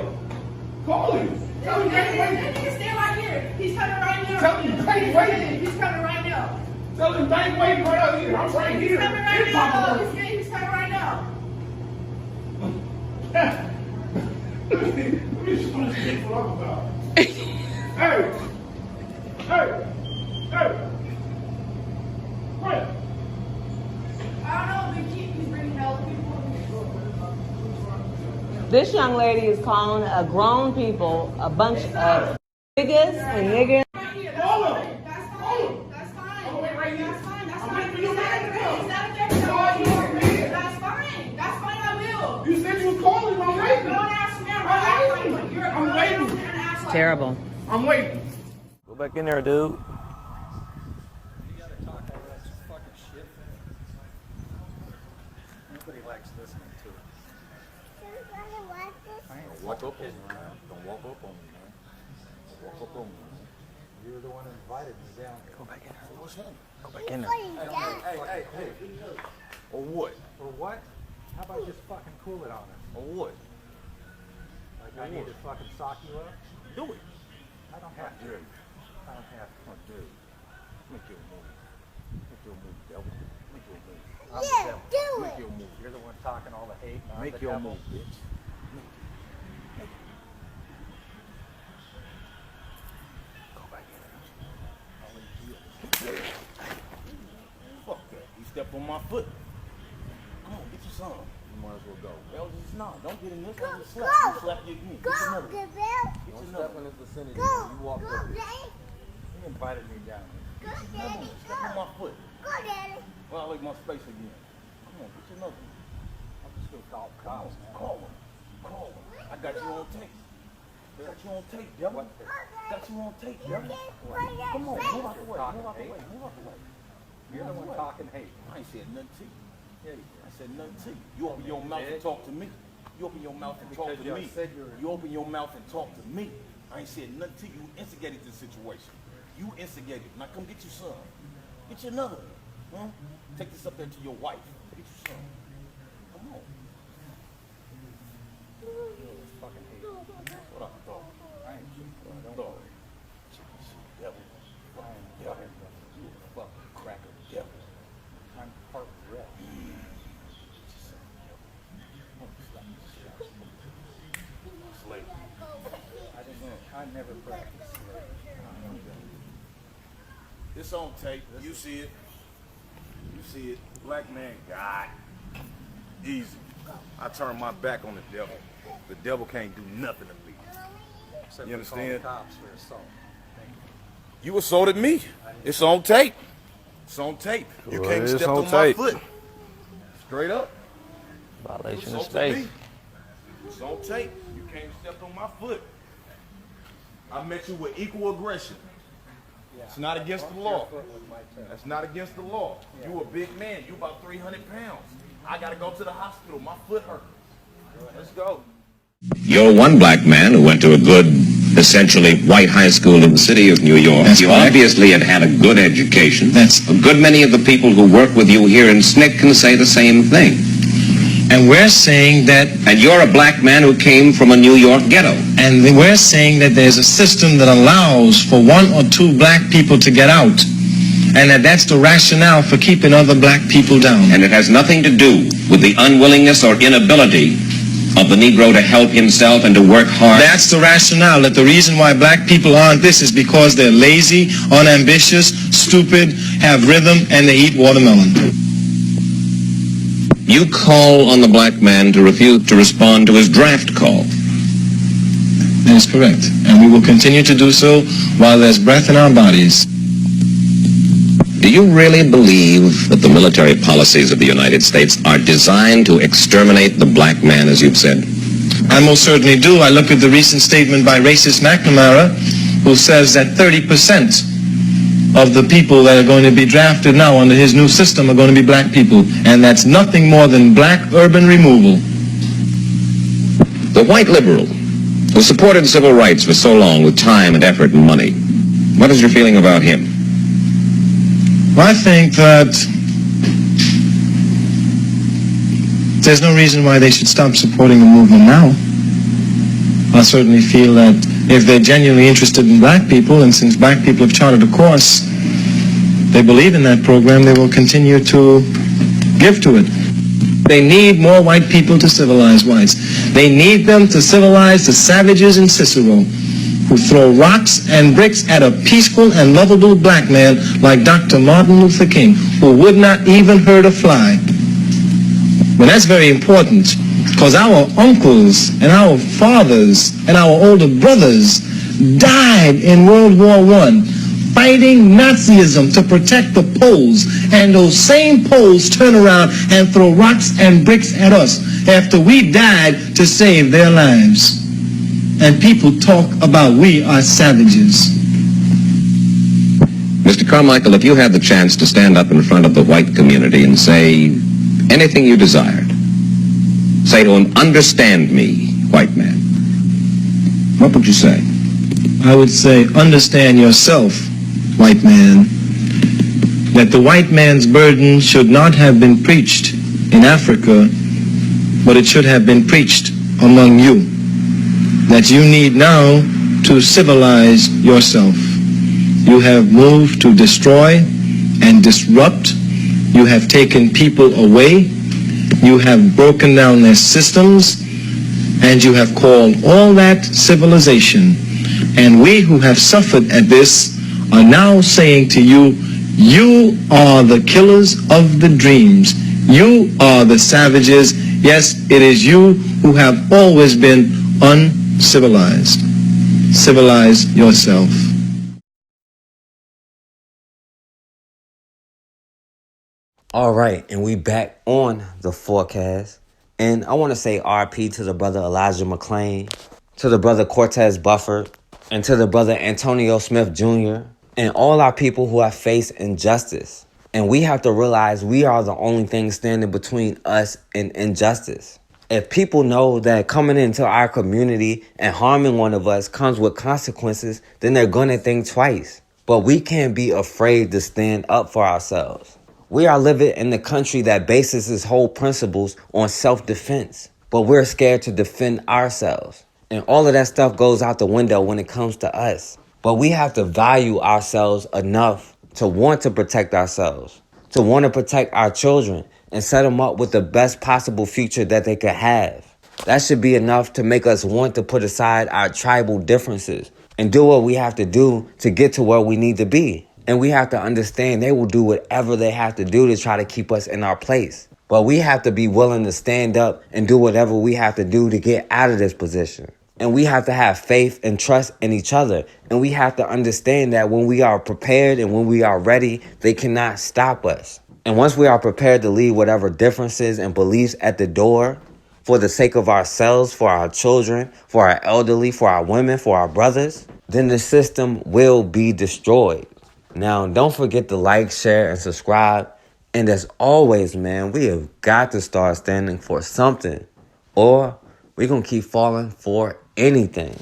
S15: Call him. Tell him that nigga stand right here. He's coming right now. Tell him bank waiting. He's coming right now. Tell him bank waiting right out here. I'm right here. He's coming right now. He's coming right now. Let me show this shit what I'm about. Hey! What? I don't know, he's bringing help people.
S14: This young lady is calling a grown people a bunch of niggas and niggers.
S15: You said you was calling him. I'm waiting. Don't ask me. I'm waiting.
S14: It's terrible.
S15: I'm waiting.
S5: Go back in there, dude.
S6: Nobody likes listening to it. Don't walk up on me, man. Don't walk up on me, man. Walk up on me. You're the one that invited me down here.
S5: Go back in there.
S6: What's happening?
S5: Go back in there.
S6: Hey. Or what? Or what? How about just fucking cool it on her? Or what? Like I need to fucking sock you up? Do it. I don't have to. I don't have to. Do it. Make your move. Make your move, devil. Make your move. I'm the devil. Do it. Make your move. You're the one talking all the hate. Make your move, bitch. Make it. Go back in there. I'll let you do it. Fuck that. He stepped on my foot. Come on, get your son. You might as well go. Well, just no. Don't get in this. I'll just slap. You slap you again. Get your another. Don't step in this vicinity. You walk up here. He invited me down here. Step on my foot. Go, Daddy. Well, I'll make my space again. Come on, get your another one. I'm just going to call Kyle. Call him. I got you on tape. Got you on tape, devil. Got you on tape, devil. Come on, move out the way. Move out the way. You're the one talking hate. I ain't said nothing to you. Yeah, I said nothing to you. You open your mouth and talk to me. You open your mouth and talk to me. You open your mouth and talk to me. I ain't said nothing to you. You instigated this situation. You instigated. Now come get your son. Get you another. Huh? Take this up there to your wife. Get your son. Come on. Fucking hate. What up, dog? I ain't shit. Dog. Devil. Devil. You a fucking cracker devil. I'm part red. Slave. I never practiced slavery. It's on tape. You see it. You see it. Black man, God. Easy. I turn my back on the devil. The devil can't do nothing to me. Except you understand? Cops for assault. You assaulted me. It's on tape. It's on tape. You came and stepped on my foot. Straight up.
S5: Violation of space.
S6: It's on tape. You came and stepped on my foot. I met you with equal aggression. It's not against the law. That's not against the law. You a big man. You about 300 pounds. I got to go to the hospital. My foot hurt. Let's go.
S8: You're one black man who went to a good essentially white high school in the city of New York.
S11: That's
S8: you
S11: correct.
S8: obviously have had a good education. A good many of the people who work with you here in SNCC can say the same thing.
S11: And we're saying that...
S8: And you're a black man who came from a New York ghetto.
S11: And we're saying that there's a system that allows for 1 or 2 black people to get out. And that's the rationale for keeping other black people down.
S8: And it has nothing to do with the unwillingness or inability of the Negro to help himself and to work hard.
S11: That's the rationale, that the reason why black people aren't this is because they're lazy, unambitious, stupid, have rhythm, and they eat watermelon.
S8: You call on the black man to refuse to respond to his draft call.
S11: That is correct. And we will continue to do so while there's breath in our bodies.
S8: Do you really believe that the military policies of the United States are designed to exterminate the black man, as you've said?
S11: I most certainly do. I look at the recent statement by racist McNamara, who says that 30% of the people that are going to be drafted now under his new system are going to be black people. And that's nothing more than black urban removal.
S8: The white liberal who supported civil rights for so long with time and effort and money, what is your feeling about him?
S11: I think that there's no reason why they should stop supporting the movement now. I certainly feel that if they're genuinely interested in black people, and since black people have charted a course, they believe in that program, they will continue to give to it. They need more white people to civilize whites. They need them to civilize the savages in Cicero, who throw rocks and bricks at a peaceful and lovable black man like Dr. Martin Luther King, who would not even hurt a fly. But that's very important, because our uncles and our fathers and our older brothers died in World War I fighting Nazism to protect the Poles, and those same Poles turn around and throw rocks and bricks at us after we died to save their lives. And people talk about we are savages.
S8: Mr. Carmichael, if you had the chance to stand up in front of the white community and say anything you desired, say to him, understand me, white man, what would you say?
S11: I would say, understand yourself, white man, that the white man's burden should not have been preached in Africa, but it should have been preached among you. That you need now to civilize yourself. You have moved to destroy and disrupt. You have taken people away. You have broken down their systems, and you have called all that civilization. And we who have suffered at this are now saying to you, you are the killers of the dreams. You are the savages. Yes, it is you who have always been uncivilized. Civilize yourself.
S16: All right, and we back on the forecast. And I want to say RP to the brother Elijah Mcclain, to the brother Cortez Bufford, and to the brother Antonio Smith Jr., and all our people who have faced injustice. And we have to realize we are the only thing standing between us and injustice. If people know that coming into our community and harming one of us comes with consequences, then they're going to think twice. But we can't be afraid to stand up for ourselves. We are living in a country that bases its whole principles on self-defense. But we're scared to defend ourselves. And all of that stuff goes out the window when it comes to us. But we have to value ourselves enough to want to protect ourselves, to want to protect our children and set them up with the best possible future that they could have. That should be enough to make us want to put aside our tribal differences and do what we have to do to get to where we need to be. And we have to understand they will do whatever they have to do to try to keep us in our place. But we have to be willing to stand up and do whatever we have to do to get out of this position. And we have to have faith and trust in each other. And we have to understand that when we are prepared and when we are ready, they cannot stop us. And once we are prepared to leave whatever differences and beliefs at the door for the sake of ourselves, for our children, for our elderly, for our women, for our brothers, then the system will be destroyed. Now, don't forget to like, share, and subscribe. And as always, man, we have got to start standing for something, or we're going to keep falling for anything.